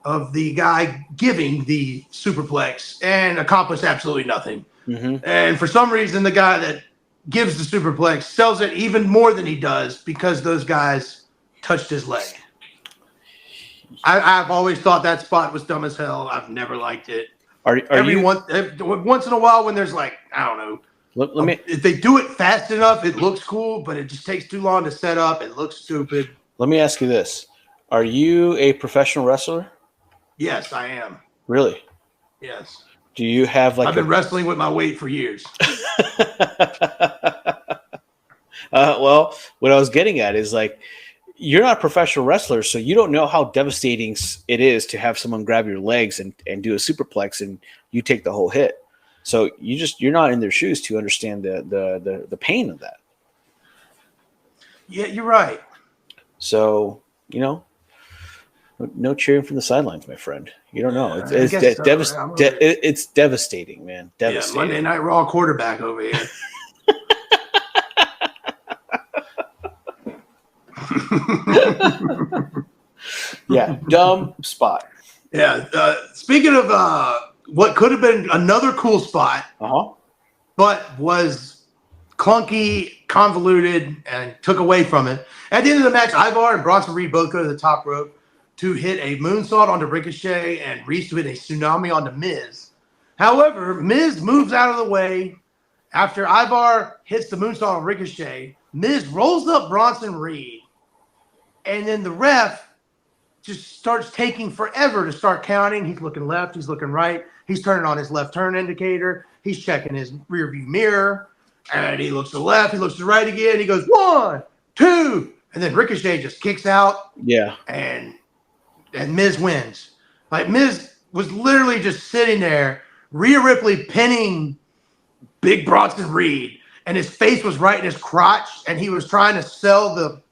of the guy giving the superplex and accomplish absolutely nothing. Mm-hmm. And for some reason, the guy that gives the superplex sells it even more than he does because those guys touched his leg. I've always thought that spot was dumb as hell. I've never liked it. Once in a while when there's like, I don't know. If they do it fast enough, it looks cool, but it just takes too long to set up. It looks stupid. Let me ask you this. Are you a professional wrestler? Yes, I am. Really? Yes. Do you have I've been wrestling with my weight for years. Well, what I was getting at is like, you're not a professional wrestler, so you don't know how devastating it is to have someone grab your legs and do a superplex and you take the whole hit. So you're not in their shoes to understand the pain of that. Yeah, you're right. So, no cheering from the sidelines, my friend. You don't know. It's devastating, man. Devastating. Yeah, Monday Night Raw quarterback over here. Yeah, dumb spot. Yeah. Speaking of what could have been another cool spot, but was clunky, convoluted, and took away from it. At the end of the match, Ivar and Bronson Reed both go to the top rope to hit a moonsault onto Ricochet and Reese to hit a tsunami onto Miz. However, Miz moves out of the way. After Ivar hits the moonsault on Ricochet, Miz rolls up Bronson Reed, and then the ref just starts taking forever to start counting. He's looking left, he's looking right, he's turning on his left turn indicator, he's checking his rearview mirror, and he looks to the left, he looks to the right again, he goes 1, 2, and then Ricochet just kicks out. Yeah. And Miz wins. Like, Miz was literally just sitting there, Rhea Ripley pinning Big Bronson Reed, and his face was right in his crotch, and he was trying to sell the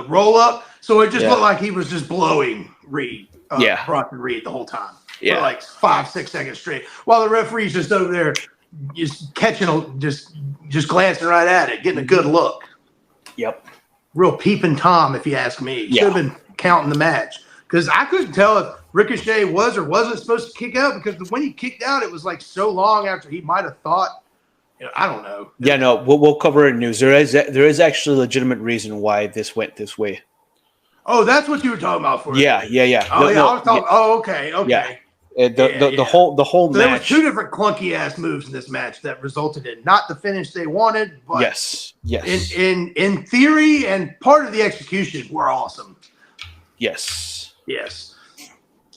roll up, so it just looked like he was just blowing Bronson Reed the whole time. For like 5-6 seconds straight, while the referee's just over there just catching, just glancing right at it, getting a good look. Yep. Real peeping Tom, if you ask me. Should have been counting the match. Because I couldn't tell if Ricochet was or wasn't supposed to kick out, because when he kicked out, it was like so long after he might have thought, I don't know. Yeah, no, we'll cover it in news. There is actually a legitimate reason why this went this way. Oh, that's what you were talking about for Yeah. Oh, I was talking. Oh, okay. Yeah. The whole so match. There were two different clunky ass moves in this match that resulted in not the finish they wanted, but yes. In theory and part of the execution were awesome. Yes.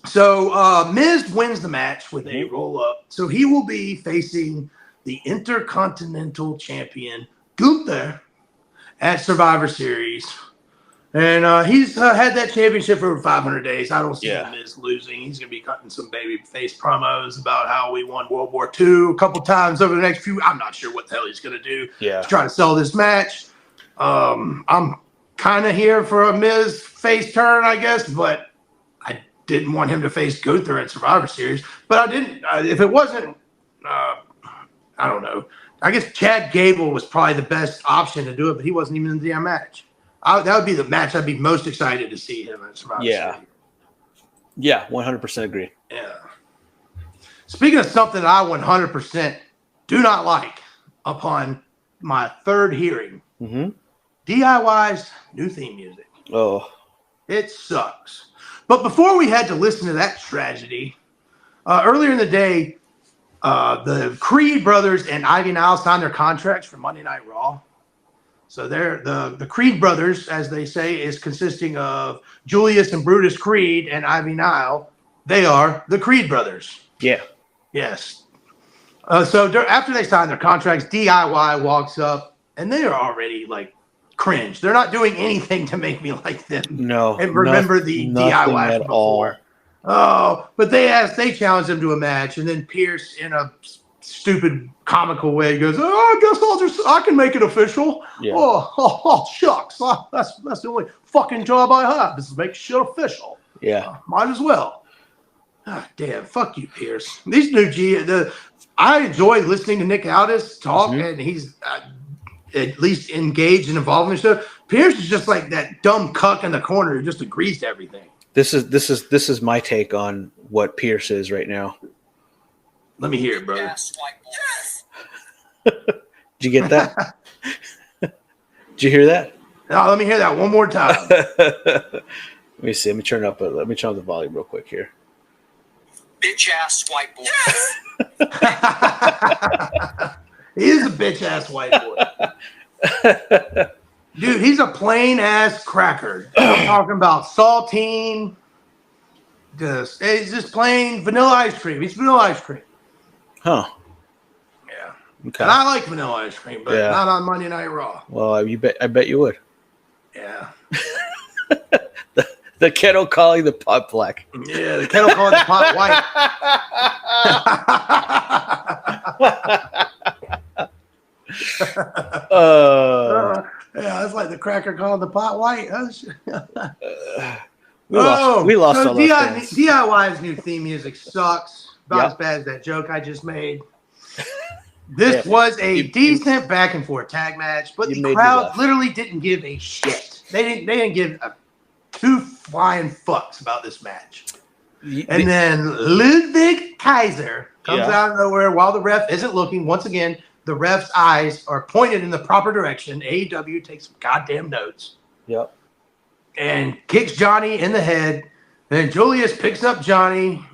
So Miz wins the match with a roll up. So he will be facing the Intercontinental Champion Gunther at Survivor Series. And he's had that championship for over 500 days. I don't see him as losing. He's going to be cutting some baby face promos about how we won World War II a couple times over the next few. I'm not sure what the hell he's going to do to try to sell this match. I'm kind of here for a Miz face turn, I guess, but I didn't want him to face Gunther at Survivor Series. But I didn't. If it wasn't, I don't know. I guess Chad Gable was probably the best option to do it, but he wasn't even in the damn match. That would be the match I'd be most excited to see him at Survivor Series. Yeah, 100% agree. Yeah. Speaking of something that I 100% do not like upon my third hearing, DIY's new theme music. Oh. It sucks. But before we had to listen to that tragedy, earlier in the day, the Creed brothers and Ivy Nile signed their contracts for Monday Night Raw. So they're the Creed brothers, as they say, is consisting of Julius and Brutus Creed and Ivy Nile. They are the Creed brothers. Yeah. Yes. So after they sign their contracts, DIY walks up, and they are already like cringe. They're not doing anything to make me like them. No. And remember the DIY at all. Oh, but they challenged them to a match, and then Pierce in a stupid comical way goes, I guess I can make it official. Yeah. Oh, shucks. That's the only fucking job I have is to make shit official. Yeah. Might as well. Damn, fuck you, Pierce. These new I enjoy listening to Nick Aldis talk, and he's at least engaged and involved in the show. Pierce is just like that dumb cuck in the corner who just agrees to everything. This is my take on what Pierce is right now. Let me hear it, brother. Yes. Did you get that? Did you hear that? No, let me hear that one more time. Let me see. Let me turn up the volume real quick here. Bitch ass white boy. He is a bitch ass white boy. Dude, he's a plain ass cracker. I'm talking about saltine. It's just plain vanilla ice cream. He's vanilla ice cream. Huh. Yeah. Okay. And I like vanilla ice cream, but not on Monday Night Raw. Well, I bet you would. Yeah. The kettle calling the pot black. Yeah, the kettle calling the pot white. Yeah, it's like the cracker calling the pot white. We lost all those fans. DIY's new theme music sucks. About as bad as that joke I just made. This was a decent back and forth tag match, but the crowd literally didn't give a shit. They didn't give two flying fucks about this match. And then Ludwig Kaiser comes out of nowhere while the ref isn't looking. Once again, the ref's eyes are pointed in the proper direction. AEW takes some goddamn notes. Yep. And kicks Johnny in the head. Then Julius picks up Johnny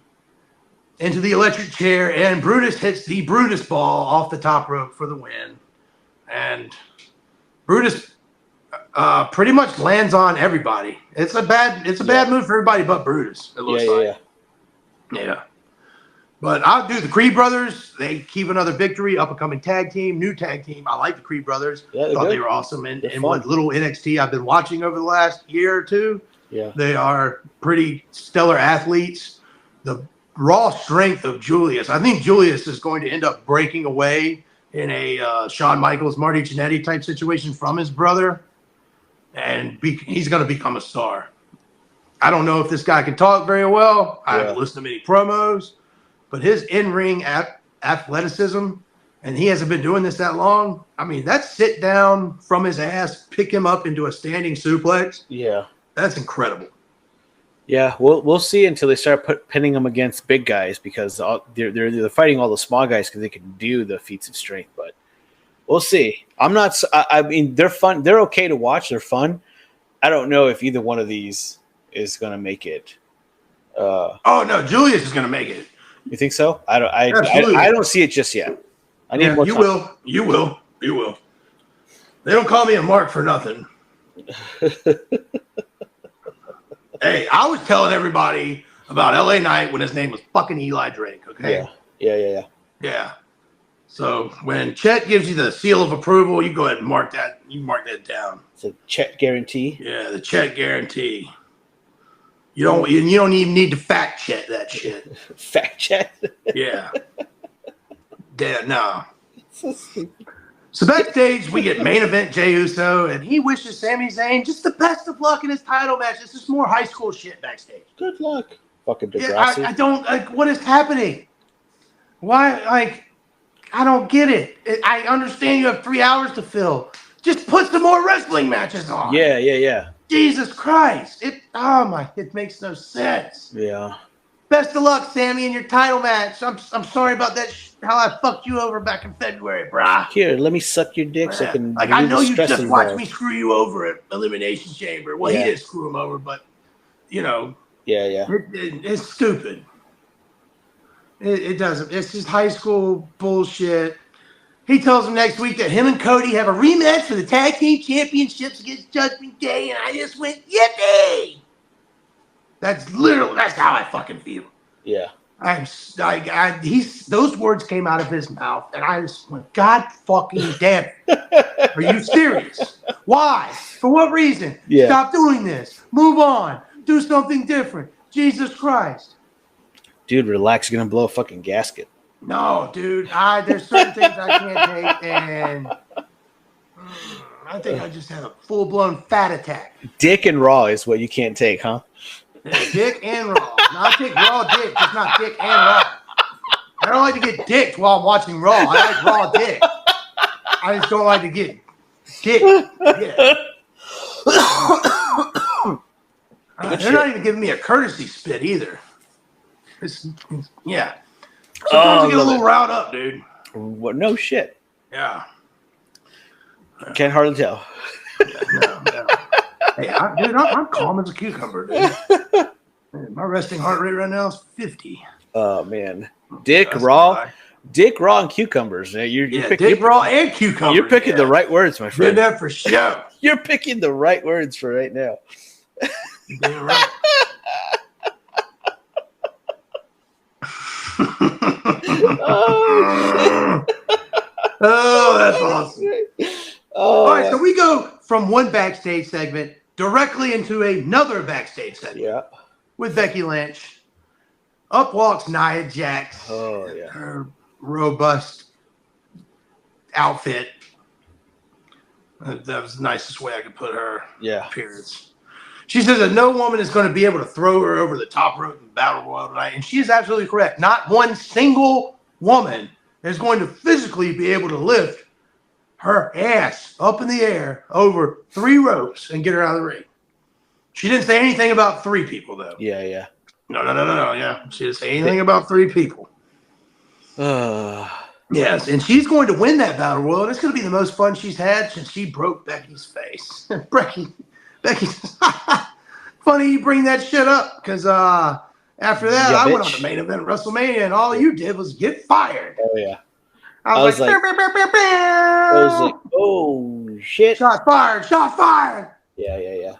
into the electric chair, and Brutus hits the Brutus ball off the top rope for the win. And Brutus pretty much lands on everybody. It's a bad move for everybody but Brutus, it looks like. Yeah. But I'll do the Creed brothers. They keep another victory, up-and-coming tag team, new tag team. I like the Creed brothers. Yeah, thought they were awesome. And what little NXT I've been watching over the last year or two, they are pretty stellar athletes. The raw strength of Julius. I think Julius is going to end up breaking away in a Shawn Michaels, Marty Jannetty type situation from his brother. And he's going to become a star. I don't know if this guy can talk very well. I haven't listened to many promos. But his in-ring athleticism, and he hasn't been doing this that long. I mean, that sit down from his ass, pick him up into a standing suplex. Yeah. That's incredible. Yeah, we'll see until they start pinning him against big guys because they're fighting all the small guys because they can do the feats of strength. But we'll see. I mean, they're fun. They're okay to watch. They're fun. I don't know if either one of these is going to make it. Oh no, Julius is going to make it. You think so? I don't see it just yet. I need more time. You will. They don't call me a mark for nothing. Hey, I was telling everybody about LA Knight when his name was fucking Eli Drake, okay? Yeah. So when Chet gives you the seal of approval, you go ahead and mark that, You mark that down. It's a check guarantee. Yeah, the check guarantee. You don't even need to fact check that shit. Fact check. Yeah. No. So stupid. So backstage, we get main event Jey Uso, and he wishes Sami Zayn just the best of luck in his title match. This is more high school shit backstage. Good luck. Fucking Degrassi. Yeah, I don't like what is happening. Why? Like, I don't get it. I understand you have 3 hours to fill. Just put some more wrestling matches on. Yeah. Jesus Christ! It makes no sense. Yeah. Best of luck, Sammy, in your title match. I'm sorry about that. How I fucked you over back in February, brah. Here, let me suck your dick so I can. Like, I know you just watched me screw you over at Elimination Chamber. Well, he didn't screw him over, but Yeah. It's stupid. It doesn't. It's just high school bullshit. He tells him next week that him and Cody have a rematch for the tag team championships against Judgment Day, and I just went, yippee! That's how I fucking feel. Yeah. Those words came out of his mouth, and I just went, God fucking damn it. Are you serious? Why? For what reason? Yeah. Stop doing this. Move on. Do something different. Jesus Christ. Dude, relax. You're going to blow a fucking gasket. No, dude. There's certain things I can't take, and I think I just had a full-blown fat attack. Dick and raw is what you can't take, huh? Yeah, dick and raw. No, I take raw dick, just not dick and raw. I don't like to get dicked while I'm watching Raw. I like raw dick. I just don't like to get dick. Yeah. They're not even giving me a courtesy spit either. Yeah. Sometimes I get a little riled up, dude. What? No shit. Yeah. Can't hardly tell. No. Hey, I'm calm as a cucumber, dude. Man, my resting heart rate right now is 50. Oh man, Dick raw, and cucumbers. You're Dick raw and cucumbers. You're picking the right words, my friend. Did that for sure. You're picking the right words for right now. Damn right. Oh, that's awesome. All right, so we go from one backstage segment directly into another backstage segment. Yeah. With Becky Lynch. Up walks Nia Jax. Oh, yeah. Her robust outfit. That was the nicest way I could put her appearance. She says that no woman is going to be able to throw her over the top rope in Battle Royal tonight. And she is absolutely correct. Not one single woman is going to physically be able to lift her ass up in the air over 3 ropes and get her out of the ring. She didn't say anything about 3 people, though. Yeah. No. Yeah. She didn't say anything about 3 people. Yes, and she's going to win that Battle Royal. And it's going to be the most fun she's had since she broke Becky's face. Becky's funny you bring that shit up because after that, I went on the main event of WrestleMania, and all you did was get fired. Oh, yeah. I was like, oh, shit. Shot fired. Yeah.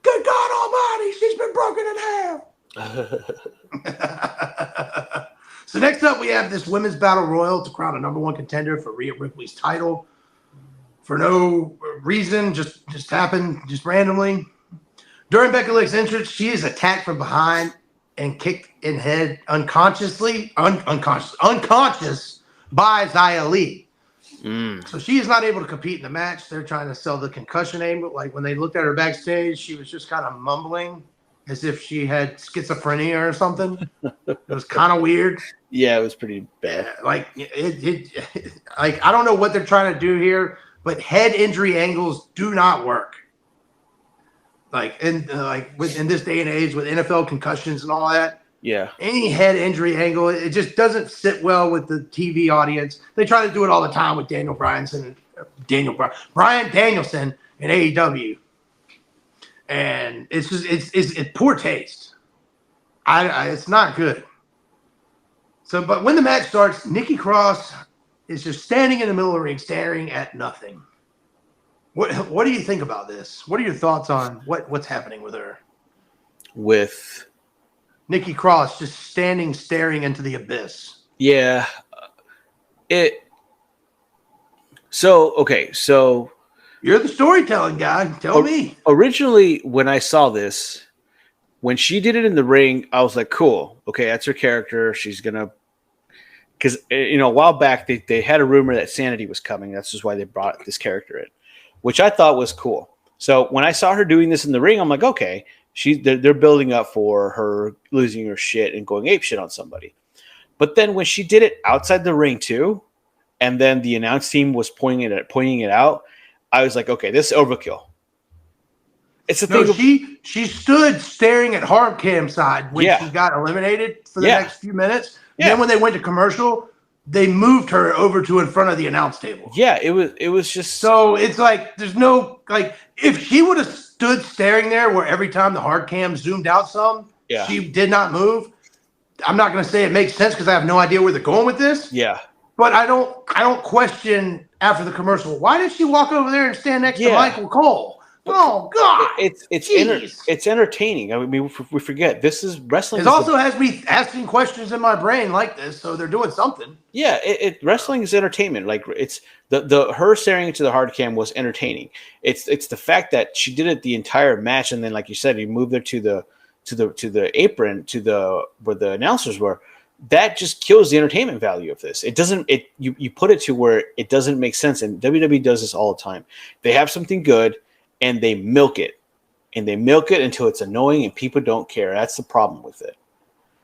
Good God Almighty, she's been broken in half. So next up, we have this women's battle royal to crown a #1 contender for Rhea Ripley's title. For no reason, just happened, just randomly. During Becky Lynch's entrance, she is attacked from behind and kicked in head unconscious by Xia Li. So she is not able to compete in the match. They're trying to sell the concussion aim, but like when they looked at her backstage, she was just kind of mumbling as if she had schizophrenia or something. It was kind of weird. Yeah, it was pretty bad. Like like I don't know what they're trying to do here, but head injury angles do not work. Like in this day and age with NFL concussions and all that. Yeah. Any head injury angle, it just doesn't sit well with the TV audience. They try to do it all the time with Brian Danielson in AEW. And it's just it's poor taste. It's not good. So, but when the match starts, Nikki Cross is just standing in the middle of the ring, staring at nothing. What do you think about this? What are your thoughts on what's happening with her? With Nikki Cross just staring into the abyss. Yeah. So You're the storytelling guy. Tell me. Originally, when I saw this, when she did it in the ring, I was like, cool. Okay, that's her character. She's going to – because, a while back, they had a rumor that Sanity was coming. That's just why they brought this character in, which I thought was cool. So when I saw her doing this in the ring, I'm like, okay, they're building up for her losing her shit and going apeshit on somebody. But then when she did it outside the ring too, and then the announce team was pointing it out, I was like, okay, this is overkill. It's a thing. She stood staring at Hardcam side when she got eliminated for the next few minutes. Yeah. Then when they went to commercial, they moved her over to in front of the announce table. Yeah, it was just so it's like there's no like if she would have stood staring there where every time the Hardcam zoomed out some, she did not move. I'm not going to say it makes sense because I have no idea where they're going with this. Yeah. But I don't question after the commercial. Why did she walk over there and stand next to Michael Cole? Oh God! It's entertaining. I mean, we forget this is wrestling. It also has me asking questions in my brain like this, so they're doing something. Yeah, wrestling is entertainment. Like it's the her staring into the hard cam was entertaining. It's the fact that she did it the entire match, and then like you said, you moved her to the apron where the announcers were. That just kills the entertainment value of this. It doesn't. You put it to where it doesn't make sense, and WWE does this all the time. They have something good. And they milk it, until it's annoying and people don't care. That's the problem with it,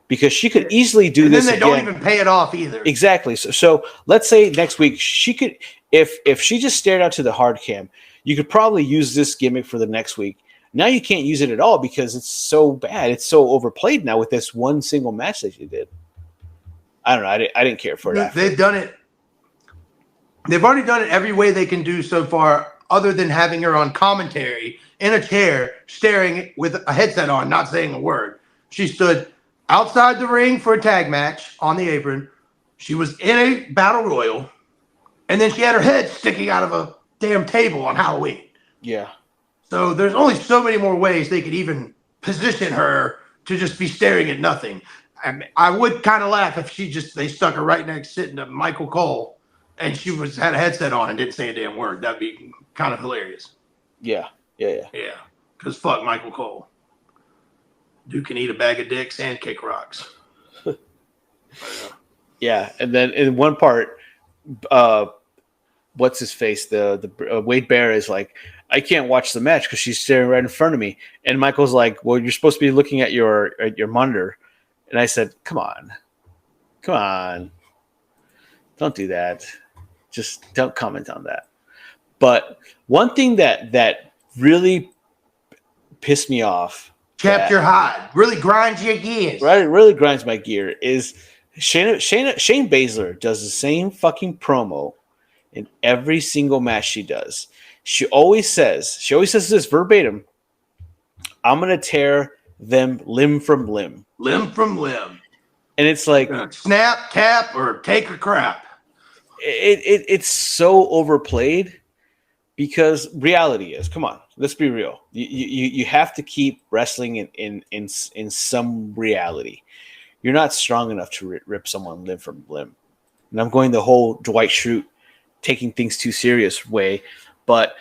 because she could easily do this. And then they don't even pay it off either. Exactly. So let's say next week she could, if she just stared out to the hard cam, you could probably use this gimmick for the next week. Now you can't use it at all because it's so bad. It's so overplayed now with this one single match that you did. I don't know. I didn't care for it. They've done it. They've already done it every way they can do so far. Other than having her on commentary in a chair, staring with a headset on, not saying a word. She stood outside the ring for a tag match on the apron. She was in a battle royal. And then she had her head sticking out of a damn table on Halloween. Yeah. So there's only so many more ways they could even position her to just be staring at nothing. I would kind of laugh if they stuck her right next sitting to Michael Cole and she had a headset on and didn't say a damn word. That'd be kind of hilarious. Yeah. Because fuck Michael Cole. Dude can eat a bag of dicks and kick rocks. Yeah, and then in one part, what's his face? The Wade Bear is like, I can't watch the match because she's staring right in front of me. And Michael's like, well, you're supposed to be looking at your monitor. And I said, come on, don't do that. Just don't comment on that. But one thing that really pissed me off, chapped your hide, really grinds your gears. Right, it really grinds my gear. Is Shayna Baszler does the same fucking promo in every single match she does. She always says this verbatim. I'm gonna tear them limb from limb. Limb from limb. And it's like snap, tap, or take a crap. It's so overplayed because reality is, come on, let's be real. You have to keep wrestling in some reality. You're not strong enough to rip someone limb from limb. And I'm going the whole Dwight Schrute taking things too serious way, but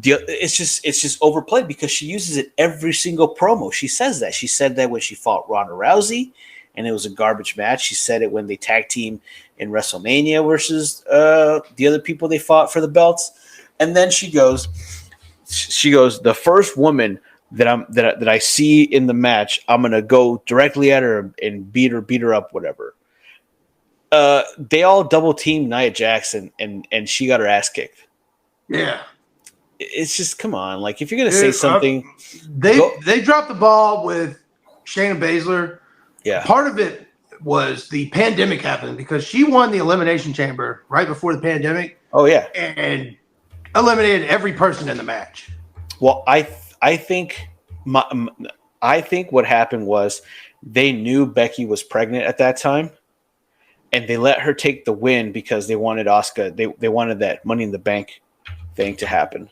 it's just overplayed because she uses it every single promo. She says that. She said that when she fought Ronda Rousey, and it was a garbage match. She said it when they tag team in WrestleMania versus the other people they fought for the belts. And then she goes, the first woman that I see in the match, I'm gonna go directly at her and beat her up, whatever. They all double teamed Nia Jackson, and she got her ass kicked. Yeah. It's just, come on. Like, if you're going to say something. They dropped the ball with Shayna Baszler. Yeah. Part of it was the pandemic happened because she won the Elimination Chamber right before the pandemic. Oh, yeah. And eliminated every person in the match. Well, I think what happened was they knew Becky was pregnant at that time. And they let her take the win because they wanted Asuka. They wanted that Money in the Bank thing to happen.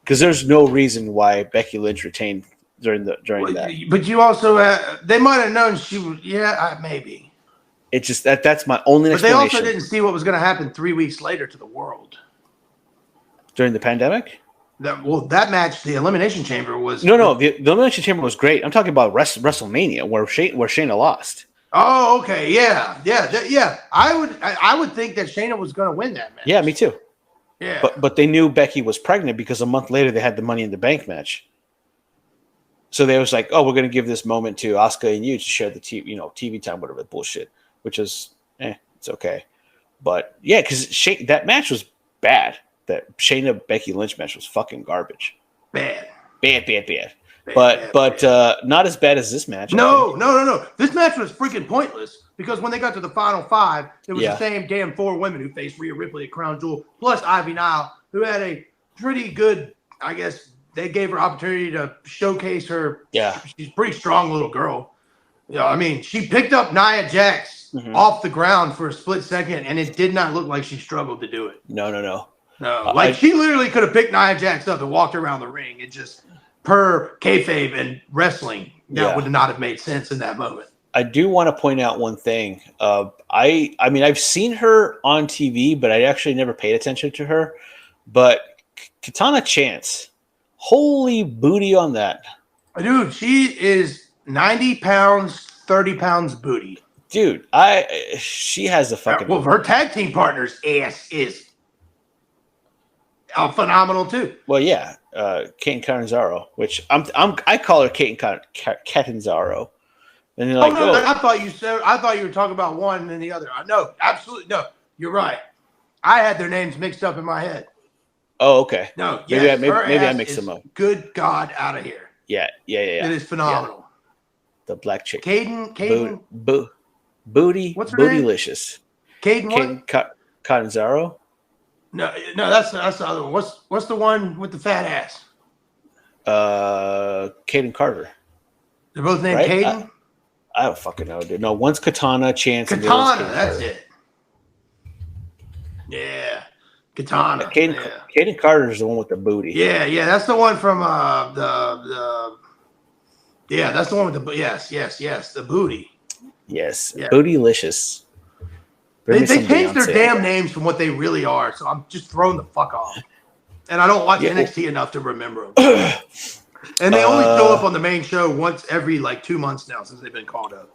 Because there's no reason why Becky Lynch retained during that. But you also they might have known she was. Yeah, maybe. It's just that's my only explanation. But they also didn't see what was going to happen 3 weeks later to the world during the pandemic. That match, the Elimination Chamber was no. The Elimination Chamber was great. I'm talking about WrestleMania where Shayna lost. Oh, okay, yeah. I would think that Shayna was going to win that match. Yeah, me too. Yeah, but they knew Becky was pregnant because a month later they had the Money in the Bank match. So they was like, oh, we're going to give this moment to Asuka and you to share the TV time, whatever bullshit, which is, it's okay. But yeah, because that match was bad. That Shayna Becky Lynch match was fucking garbage. Bad. But not as bad as this match. No. This match was freaking pointless because when they got to the final 5, it was the same damn 4 women who faced Rhea Ripley at Crown Jewel, plus Ivy Nile, who had a pretty good, I guess, they gave her opportunity to showcase her. Yeah. She's a pretty strong little girl. I mean, she picked up Nia Jax off the ground for a split second, and it did not look like she struggled to do it. No. She literally could have picked Nia Jax up and walked around the ring. It just, per kayfabe and wrestling, that would not have made sense in that moment. I do want to point out one thing. I mean, I've seen her on TV, but I actually never paid attention to her. But Katana Chance, holy booty on that. Dude, she is 90 pounds, 30 pounds booty. Dude, she has a fucking... Well, her tag team partner's ass is phenomenal too. Well, yeah, Kate Catanzaro, which I call her Kate Catanzaro. And you're like, I thought you were talking about one and then the other. No, absolutely no. You're right. I had their names mixed up in my head. Oh, okay. No, maybe I mixed them up. Good God, out of here. Yeah. It is phenomenal. Yeah. The black chick. Caden. Booty. What's her name? Bootylicious. Caden what? Catanzaro? No, that's the other one. What's the one with the fat ass? Caden Carter. They're both named Caden? I don't fucking know, dude. No, one's Katana Chance. Katana, that's it. Yeah. Katana. Caden Carter is the one with the booty. Yeah, that's the one from that's the one with the yes, the booty. Yes, yeah. Bootylicious. They changed their damn names from what they really are, so I'm just thrown the fuck off. And I don't watch NXT enough to remember them. And they only show up on the main show once every 2 months now since they've been called up.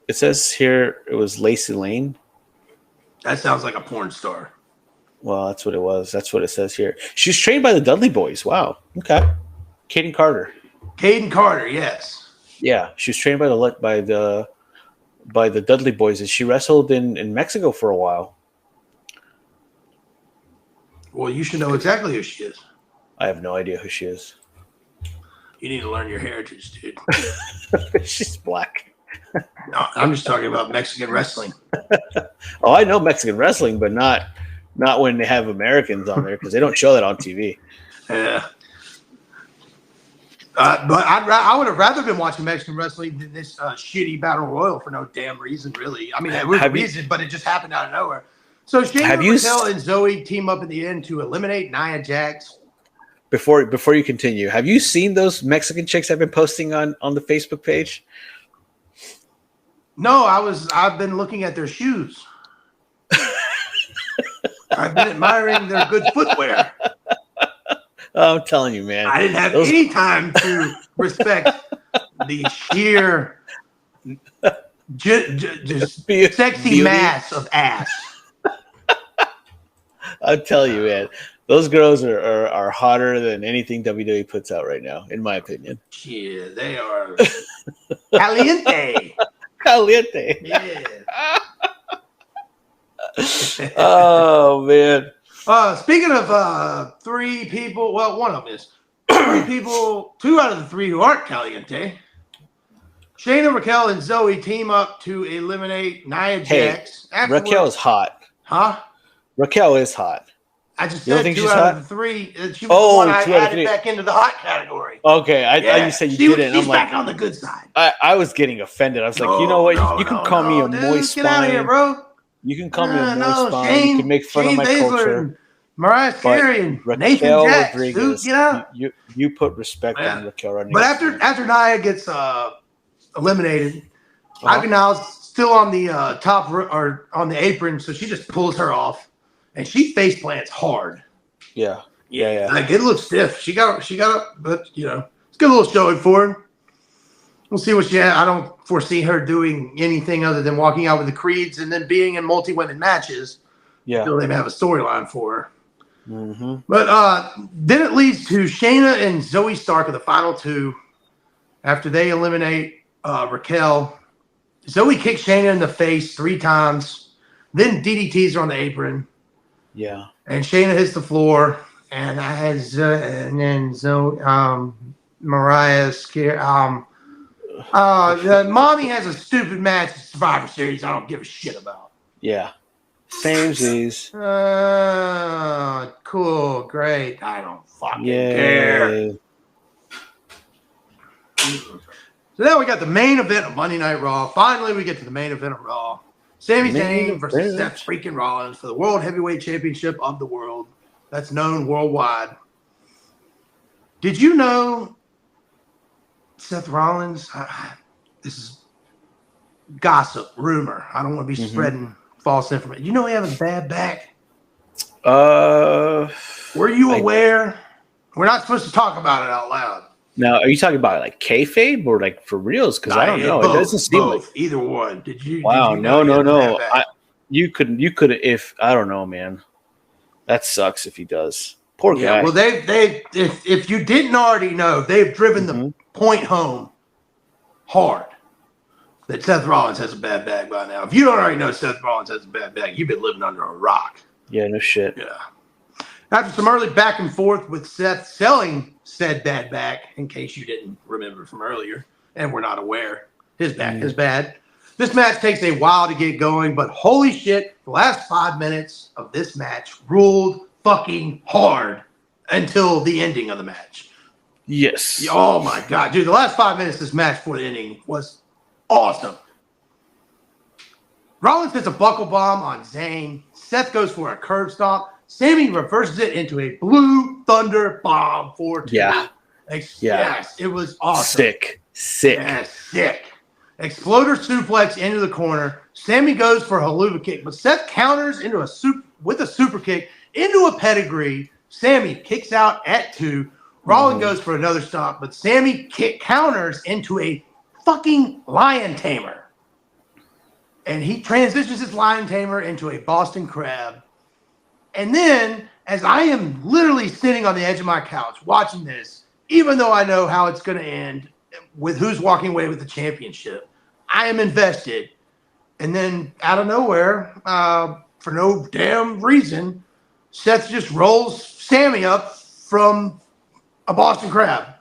It says here it was Lacey Lane. That sounds like a porn star. Well, that's what it was. That's what it says here. She's trained by the Dudley Boys. Wow. Okay. Caden Carter. Caden Carter, yes. Yeah, she was trained by the Dudley Boys, and she wrestled in Mexico for a while. Well, you should know exactly who she is. I have no idea who she is. You need to learn your heritage, dude. She's black. No, I'm just talking about Mexican wrestling. Oh, I know Mexican wrestling, but not when they have Americans on there because they don't show that on TV. Yeah. But I would have rather been watching Mexican wrestling than this shitty battle royal for no damn reason, really. I mean, there was a reason, but it just happened out of nowhere. So Shayna, Raquel, and Zoe team up in the end to eliminate Nia Jax. Before you continue, have you seen those Mexican chicks I've been posting on the Facebook page? No, I've been looking at their shoes. I've been admiring their good footwear. I'm telling you, man. I didn't have any time to respect the sheer just sexy beauty. Mass of ass. I'll tell you, man. Those girls are hotter than anything WWE puts out right now, in my opinion. Yeah, they are caliente. Caliente. Yeah. Oh, man. Speaking of 3 people, well, one of them is 3 people, 2 out of the 3 who aren't caliente. Shayna, Raquel, and Zoe team up to eliminate Nia Jax. Raquel is hot. Huh? Raquel is hot. I just said 2 out of the 3. She was the one I added back into the hot category. Okay, you said you didn't. She's back on the good side. I was getting offended. I was like, you know what? You can call me a moist spine. Get out of here, bro. You can call me a moist spine. You can make fun of my culture. Mariah Carey and Nathan Jax. Dude, get out. You put respect on Raquel Rodriguez. But after Nia gets eliminated, Ivy Nile's still on the top or on the apron, so she just pulls her off. And she face plants hard. Yeah. Yeah. Like, it looks stiff. She got up, but it's a good little showing for her. We'll see what she has. I don't foresee her doing anything other than walking out with the Creeds and then being in multi-women matches. Yeah. Until they have a storyline for her. Mm-hmm. But then it leads to Shayna and Zoe Stark are the final two. After they eliminate Raquel, Zoe kicks Shayna in the face 3 times. Then DDTs her on the apron. Yeah. And Shayna hits the floor. And and then Zoe, Mariah's Mommy has a stupid match at Survivor Series I don't give a shit about. Yeah. Samesies. Cool, great. I don't fucking care. So now we got the main event of Monday Night Raw. Finally, we get to the main event of Raw. Sami Zayn versus Seth freaking Rollins for the World Heavyweight Championship of the world. That's known worldwide. Did you know Seth Rollins? This is gossip, rumor. I don't want to be spreading false information. You know he has a bad back? Were you aware? We're not supposed to talk about it out loud. Now, are you talking about like kayfabe or like for reals? Because I don't know. Both, it doesn't seem like either one. Did you? Wow, did you know no. You could if I don't know, man. That sucks if he does. Poor guy. Well, if you didn't already know, they've driven the point home hard that Seth Rollins has a bad bag by now. If you don't already know Seth Rollins has a bad bag, you've been living under a rock. Yeah, no shit. Yeah. After some early back and forth with Seth selling said bad back, in case you didn't remember from earlier, and we're not aware, his back is bad. This match takes a while to get going, but holy shit, the last 5 minutes of this match ruled fucking hard until the ending of the match. Yes. Oh my God, dude, the last 5 minutes of this match before the ending was awesome. Rollins hits a buckle bomb on Zayn. Seth goes for a curb stomp. Sami reverses it into a Blue Thunder bomb for 2. Yeah. Yes, it was awesome. Sick. Yes, sick. Exploder suplex into the corner. Sami goes for a haluva kick, but Seth counters into with a super kick into a pedigree. Sami kicks out at 2. Rollins goes for another stomp, but Sami counters into a fucking lion tamer. And he transitions his lion tamer into a Boston Crab. And then, as I am literally sitting on the edge of my couch watching this, even though I know how it's going to end with who's walking away with the championship, I am invested. And then, out of nowhere, for no damn reason, Seth just rolls Sami up from a Boston Crab.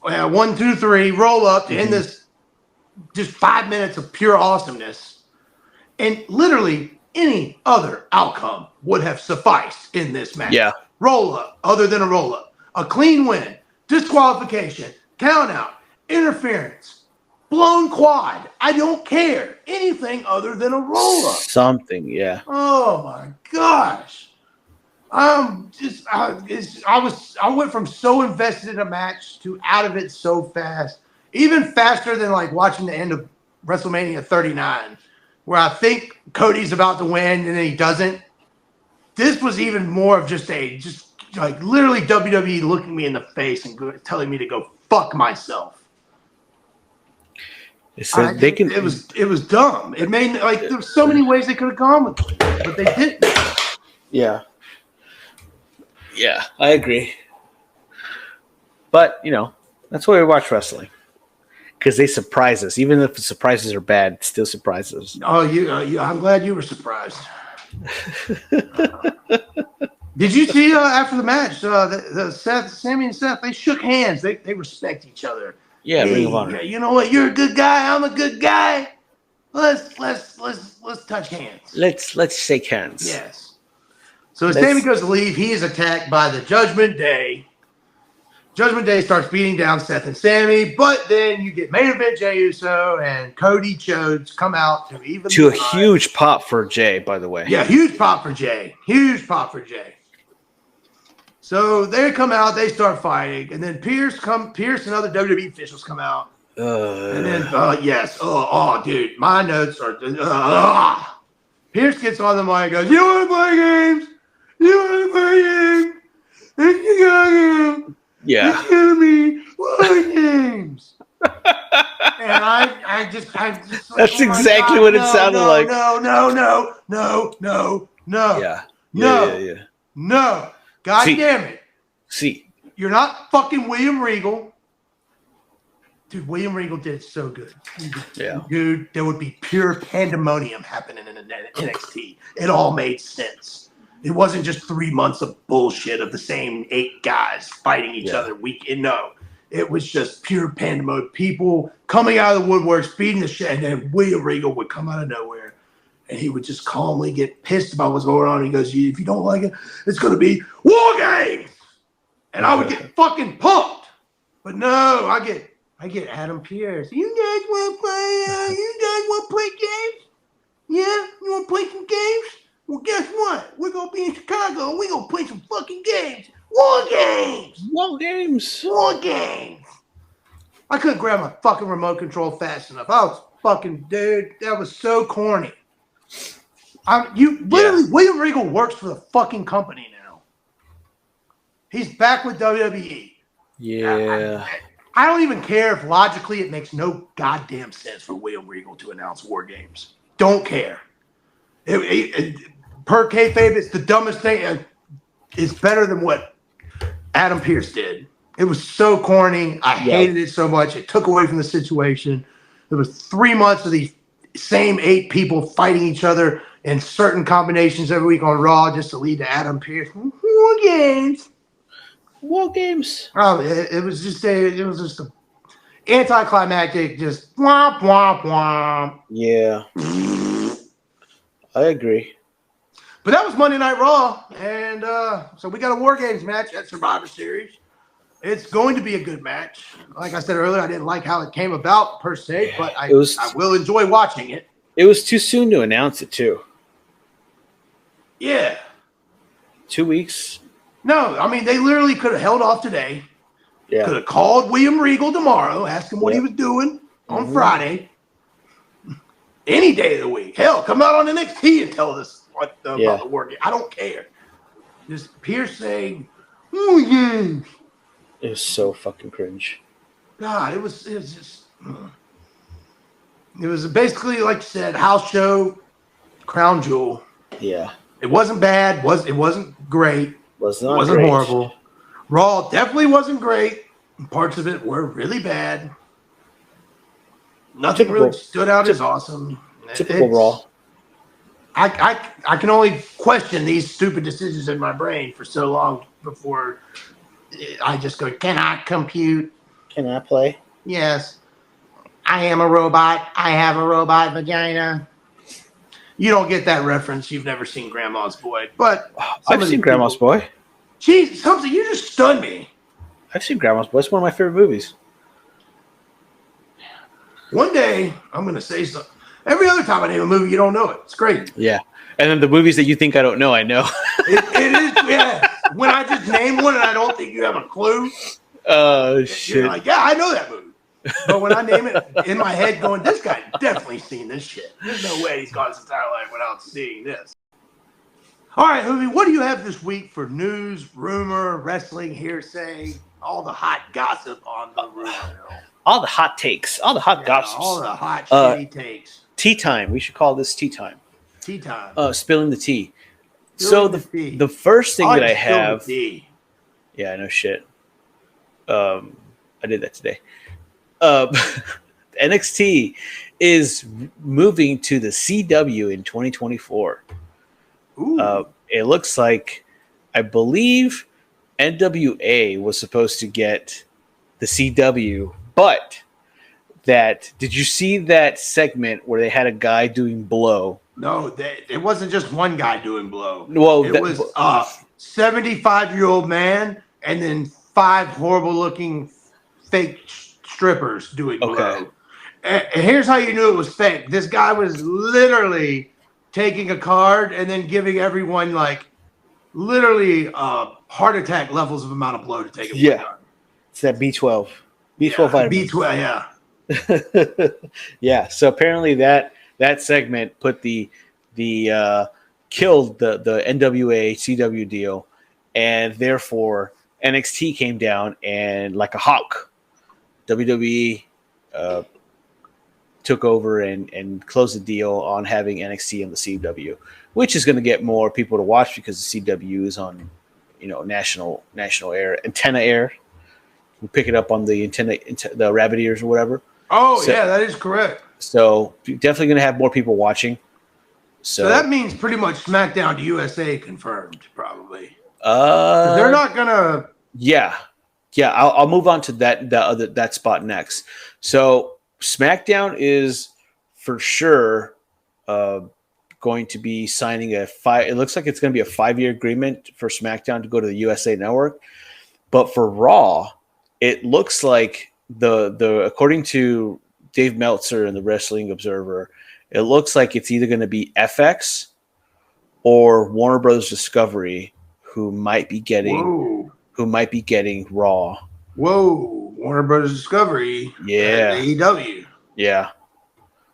1, 2, 3, roll up to end this just 5 minutes of pure awesomeness. And literally any other outcome would have sufficed in this match. Yeah. Roll up, other than a roll up. A clean win, disqualification, count out, interference, blown quad. I don't care. Anything other than a roll up. Something, yeah. Oh my gosh. I went from so invested in a match to out of it so fast. Even faster than like watching the end of WrestleMania 39, where I think Cody's about to win and then he doesn't. This was even more of just like literally WWE looking me in the face and telling me to go fuck myself. It was dumb. It made like there were so many ways they could have gone with it, but they didn't. Yeah. Yeah, I agree. But, that's why we watch wrestling. Because they surprise us. Even if the surprises are bad, it still surprises us. Oh, I'm glad you were surprised. Did you see after the match, Sami and Seth, they shook hands. They respect each other. Yeah, Ring of Honor. You know what? You're a good guy. I'm a good guy. Let's touch hands. Let's shake hands. Yes. So as Sami goes to leave, he is attacked by the Judgment Day. Judgment Day starts beating down Seth and Sami, but then you get main event Jey Uso and Cody Rhodes come out to even to a huge pop for Jey, by the way. Yeah, huge pop for Jey. Huge pop for Jey. So they come out, they start fighting, and then Pierce and other WWE officials come out. And then dude, my notes are Pierce gets on the mic and goes, "You want to play games? You want to play games? Yeah. It's gonna be War Games. And I just like, That's oh my exactly God, what it sounded like. No. Yeah. No. God damn it. See. You're not fucking William Regal. Dude, William Regal did so good. Yeah. Dude, there would be pure pandemonium happening in NXT. It all made sense. It wasn't just 3 months of bullshit of the same 8 guys fighting each other week in. No. It was just pure pandemonium. People coming out of the woodwork, beating the shit, and then William Regal would come out of nowhere. And he would just calmly get pissed about what's going on. He goes, if you don't like it, it's going to be War Games. And I would get fucking pumped. But no, I get Adam Pearce. You guys want to play? You guys want to play games? Yeah, you want to play some games? Well, guess what? We're gonna be in Chicago and we're gonna play some fucking games. War Games. War Games. War Games. I couldn't grab my fucking remote control fast enough. I was fucking dude. That was so corny. William Regal works for the fucking company now. He's back with WWE. Yeah. I don't even care if logically it makes no goddamn sense for William Regal to announce War Games. Don't care. Per kayfabe, it's the dumbest thing. It's better than what Adam Pearce did. It was so corny. I hated it so much. It took away from the situation. There was 3 months of these same 8 people fighting each other in certain combinations every week on Raw just to lead to Adam Pearce. War Games. War Games. Oh, it was just a anticlimactic, just womp womp womp. Yeah, I agree. But that was Monday Night Raw, and so we got a War Games match at Survivor Series. It's going to be a good match. Like I said earlier, I didn't like how it came about per se, but I will enjoy watching it. It was too soon to announce it too. Yeah. 2 weeks. No, I mean, they literally could have held off today. Yeah. Could have called William Regal tomorrow, asked him what he was doing on Friday. Any day of the week. Hell, come out on NXT and tell us about the War Game. I don't care. Just Pearce saying, "Oh yeah." It was so fucking cringe. God, it was just. It was basically, like you said, house show, crown jewel. Yeah. It wasn't bad. It wasn't great. It wasn't great. horrible. Raw definitely wasn't great. Parts of it were really bad. Nothing really stood out as awesome. Typical Raw. I can only question these stupid decisions in my brain for so long before I just go, can I compute? Can I play? Yes. I am a robot. I have a robot vagina. You don't get that reference. You've never seen Grandma's Boy. But I've seen Grandma's Boy. Jeez, something, you just stunned me. I've seen Grandma's Boy. It's one of my favorite movies. One day, I'm going to say something. Every other time I name a movie, you don't know it. It's crazy. Yeah. And then the movies that you think I don't know, I know. It is, yeah. When I just name one and I don't think you have a clue. Oh, shit. You're like, yeah, I know that movie. But when I name it in my head going, this guy definitely seen this shit. There's no way he's gone his entire life without seeing this. All right, Hoovie, what do you have this week for news, rumor, wrestling, hearsay, all the hot gossip on the rumor mill? All the hot takes. All the hot gossips. All the hot shitty takes. Tea time. We should call this tea time. Tea time. Spilling the tea. Spilling so the tea. The first thing that I spill the have. tea. Yeah, no shit. I did that today. NXT is moving to the CW in 2024. It looks like, I believe NWA was supposed to get the CW, but did you see that segment where they had a guy doing blow? No, it wasn't just one guy doing blow. Well, it was a 75-year-old man and then 5 horrible-looking fake strippers doing blow. And here's how you knew it was fake. This guy was literally taking a card and then giving everyone literally heart attack levels of amount of blow to take a card. It's that B12. B12 vitamin. B12, yeah. Yeah, so apparently that segment put killed the NWA CW deal, and therefore NXT came down and like a hawk, WWE took over and closed the deal on having NXT and the CW, which is going to get more people to watch because the CW is on, national antenna air. We pick it up on the the rabbit ears or whatever. Oh, so, yeah, that is correct. So definitely going to have more people watching. So that means pretty much SmackDown to USA confirmed, probably. They're not gonna. Yeah. I'll move on to that spot next. So SmackDown is for sure going to be signing It looks like it's going to be a 5-year agreement for SmackDown to go to the USA Network, but for Raw, it looks like the according to Dave Meltzer and the Wrestling Observer, it looks like it's either going to be FX or Warner Brothers Discovery who might be getting Raw. Whoa, Warner Brothers Discovery. Yeah. AEW. Yeah.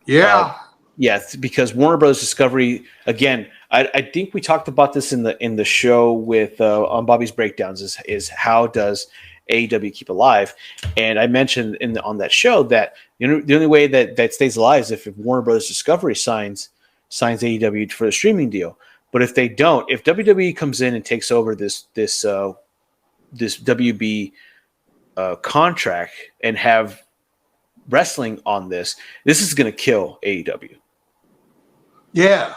Yeah. Yes, because Warner Brothers Discovery, again, I think we talked about this in the show with on Bobby's Breakdowns is how does AEW keep alive? And I mentioned on that show that the only way that stays alive is if Warner Brothers Discovery signs AEW for the streaming deal. But if they don't, if WWE comes in and takes over this WB contract and have wrestling on this is going to kill AEW. Yeah,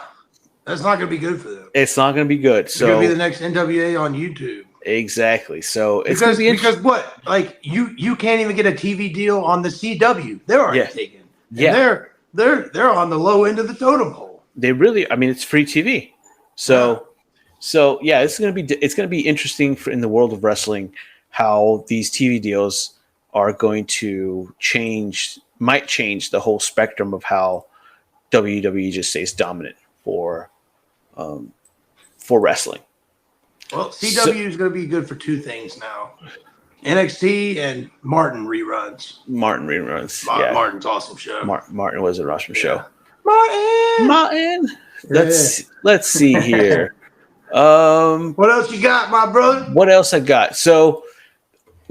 that's not going to be good for them. It's not going to be good. It's going to be the next NWA on YouTube. Exactly. So it's going to be because what? Like you can't even get a TV deal on the CW. They're already taken. And they're on the low end of the totem pole. They really. I mean, it's free TV. So yeah, it's going to be interesting in the world of wrestling how these TV deals are going to might change the whole spectrum of how WWE just stays dominant for wrestling. Well, CW is going to be good for two things now: NXT and Martin reruns. Martin's awesome show. Martin was an awesome show. Martin. Let's see here. What else you got, my brother? What else I got? So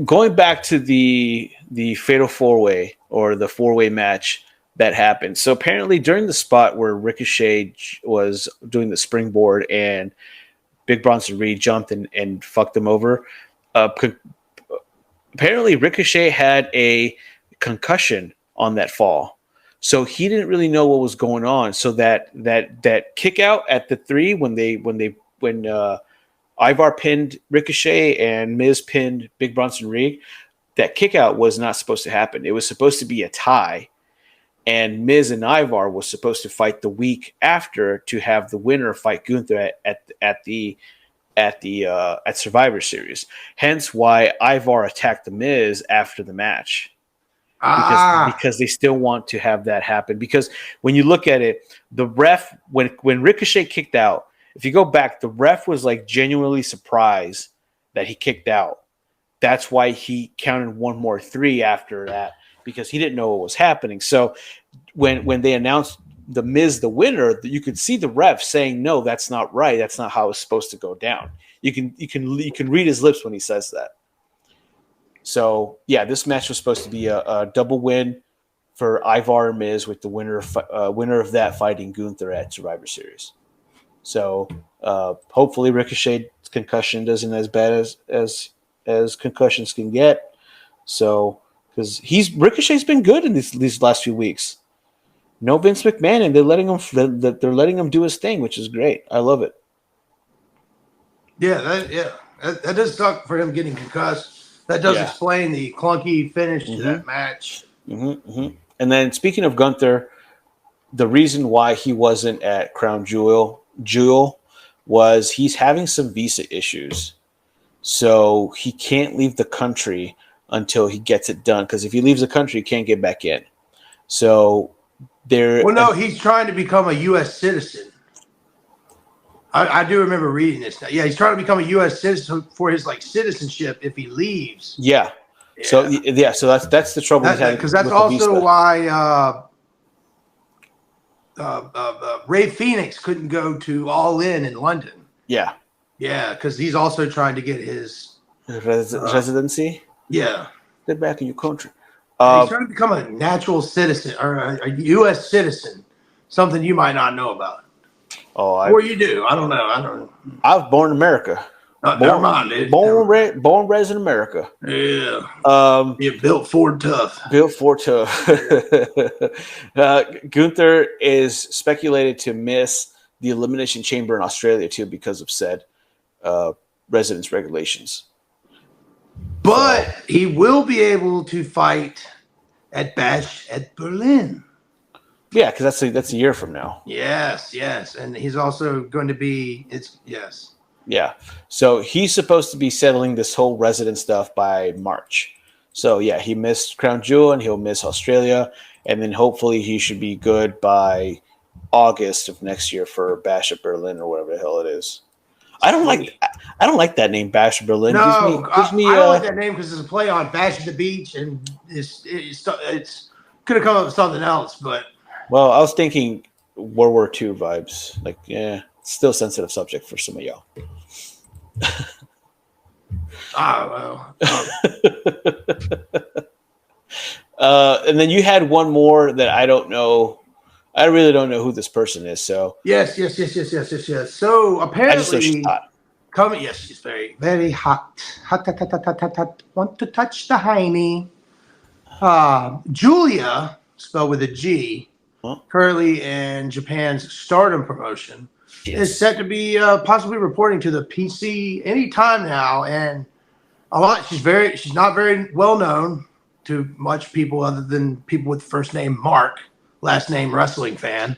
going back to the Fatal 4-Way or the 4-Way match that happened. So apparently during the spot where Ricochet was doing the springboard and Big Bronson Reed jumped and fucked him over, apparently Ricochet had a concussion on that fall. So he didn't really know what was going on. So that kick out at the 3 when Ivar pinned Ricochet and Miz pinned Big Bronson Reed, that kick out was not supposed to happen. It was supposed to be a tie, and Miz and Ivar was supposed to fight the week after to have the winner fight Gunther at Survivor Series. Hence why Ivar attacked the Miz after the match. Because they still want to have that happen. Because when you look at it, the ref, when Ricochet kicked out, if you go back, the ref was like genuinely surprised that he kicked out. That's why he counted one more 3 after that, because he didn't know what was happening. So when they announced the Miz the winner, you could see the ref saying, "No, that's not right. That's not how it's supposed to go down." You can read his lips when he says that. So yeah, this match was supposed to be a double win for Ivar and Miz, with the winner of that fighting Gunther at Survivor Series. So hopefully Ricochet's concussion isn't as bad as concussions can get. So because Ricochet's been good in these last few weeks. No Vince McMahon, and they're letting him do his thing, which is great. I love it. That does suck for him getting concussed. That does explain the clunky finish to that match. And then speaking of Gunther, the reason why he wasn't at Crown Jewel was he's having some visa issues. So he can't leave the country until he gets it done. Because if he leaves the country, he can't get back in. So he's trying to become a U.S. citizen. I do remember reading this. Yeah, he's trying to become a U.S. citizen for his citizenship if he leaves. Yeah. So that's the trouble he's having. Because that's also why Ray Phoenix couldn't go to All In London. Yeah. Yeah, because he's also trying to get his Residency. yeah. Get back in your country. He's trying to become a natural citizen or a U.S. citizen. Something you might not know about, or you do. I don't know. I was born in America. Never mind, dude. Born raised in America. Yeah. You built Ford tough. Built Ford tough. Gunther is speculated to miss the Elimination Chamber in Australia too because of said residence regulations. But he will be able to fight at Bash at Berlin. Yeah, because that's a year from now. Yes, and he's also going to be. Yeah, so he's supposed to be settling this whole resident stuff by March. So yeah, he missed Crown Jewel and he'll miss Australia, and then hopefully he should be good by August of next year for Bash at Berlin or whatever the hell it is. I don't like that name, Bash at Berlin. No, I don't like that name because it's a play on Bash at the Beach, and it's could have come up with something else. But well, I was thinking World War II vibes. Like, yeah, still sensitive subject for some of y'all. And then you had one more that I don't know. I really don't know who this person is. So yes. So apparently, she's very, very hot. Hot. Want to touch the hiney? Julia, spelled with a G, currently in Japan's Stardom promotion, is set to be possibly reporting to the PC anytime now, and she's not very well known to much people other than people with the first name Mark, last name wrestling fan.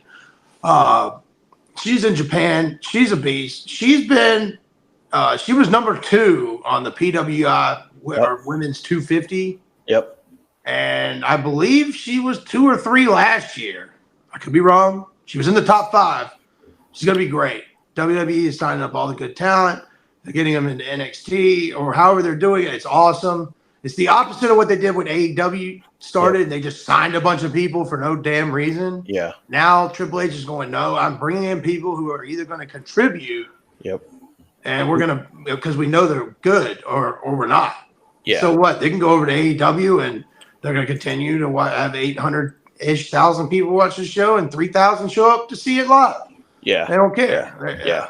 She's in Japan. She's a beast. She's been she was number 2 on the PWI or Women's 250. Yep. And I believe she was 2 or 3 last year. I could be wrong. She was in the top 5. She's going to be great. WWE is signing up all the good talent. They're getting them into NXT or however they're doing it. It's awesome. It's the opposite of what they did when AEW started. Yep. They just signed a bunch of people for no damn reason. Yeah. Now Triple H is going, no, I'm bringing in people who are either going to contribute. Yep. And we're going to, because we know they're good or we're not. Yeah. So what? They can go over to AEW and they're going to continue to have 800-ish thousand people watch the show and 3,000 show up to see it live. Yeah. They don't care. Yeah.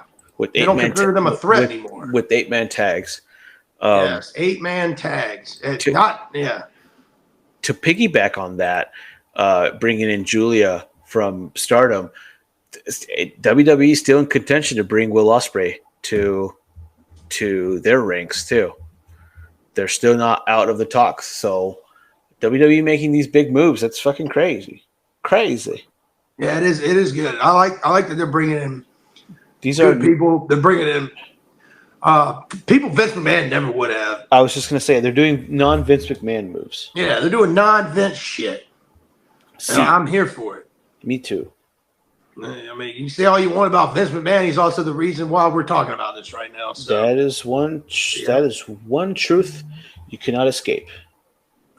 They don't consider them a threat anymore. With 8-man tags. Yes, 8-man tags. To piggyback on that, bringing in Julia from Stardom, WWE is still in contention to bring Will Ospreay to their ranks too. They're still not out of the talks. So WWE making these big moves. That's fucking crazy. Yeah, it is. It is good. I like that they're bringing in these good people. They're bringing in people Vince McMahon never would have. I was just gonna say they're doing non-Vince McMahon moves. Yeah, they're doing non-Vince shit. And I'm here for it. Me too. I mean, you say all you want about Vince McMahon. He's also the reason why we're talking about this right now. So that is one truth you cannot escape.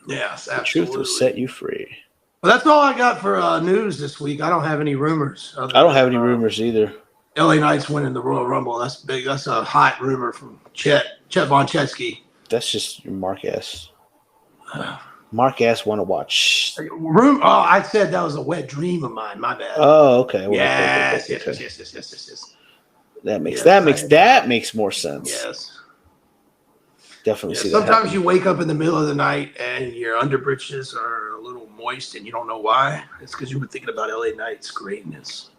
Yes, absolutely. The truth will set you free. Well, that's all I got for news this week. I don't have any rumors. I don't have any rumors either. LA Knight's winning the Royal Rumble. That's big. That's a hot rumor from Chet Von Chetsky. That's just your Mark S. Mark S. want to watch. I said that was a wet dream of mine. My bad. Oh, okay. Well, yes. That makes more sense. Yes. Definitely see that. Sometimes you wake up in the middle of the night and your underbritches are a little moist and you don't know why. It's because you were thinking about LA Knight's greatness.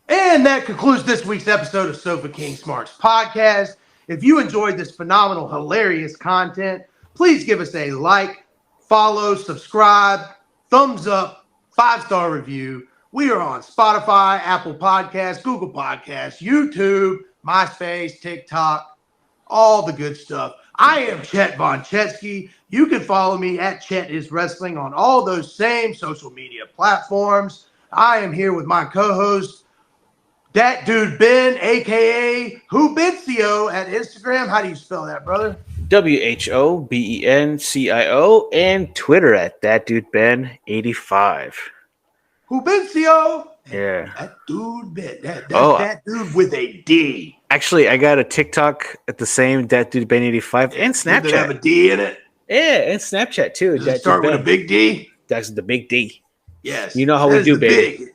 And that concludes this week's episode of Sofa King Smarks podcast. If you enjoyed this phenomenal, hilarious content, please give us a like, follow, subscribe, thumbs up, 5-star review. We are on Spotify, Apple Podcasts, Google Podcasts, YouTube, MySpace, TikTok, all the good stuff. I am Chet Von Chetsky. You can follow me at Chet is Wrestling on all those same social media platforms. I am here with my co-host, That Dude Ben, a.k.a. Whobencio at Instagram. How do you spell that, brother? WHOBENCIO, and Twitter at ThatDudeBen85. Whobencio. Yeah. That dude, Ben. Oh. That dude with a D. Actually, I got a TikTok at the same Dat Dude Ben 85 and Does it have a Snapchat. D in it? Yeah, and Snapchat too. Does it Dat start Dude with a Ben. big D? That's the big D. Yes. You know how that we is do, the baby. Big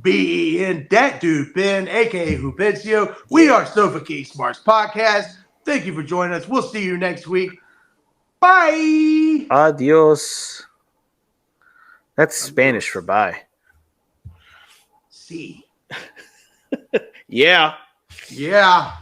DUDEBEN. That dude Ben, aka Hubencio. We are Sofa King Smarks Podcast. Thank you for joining us. We'll see you next week. Bye. Adios. That's Spanish for bye. See. Yeah. Yeah.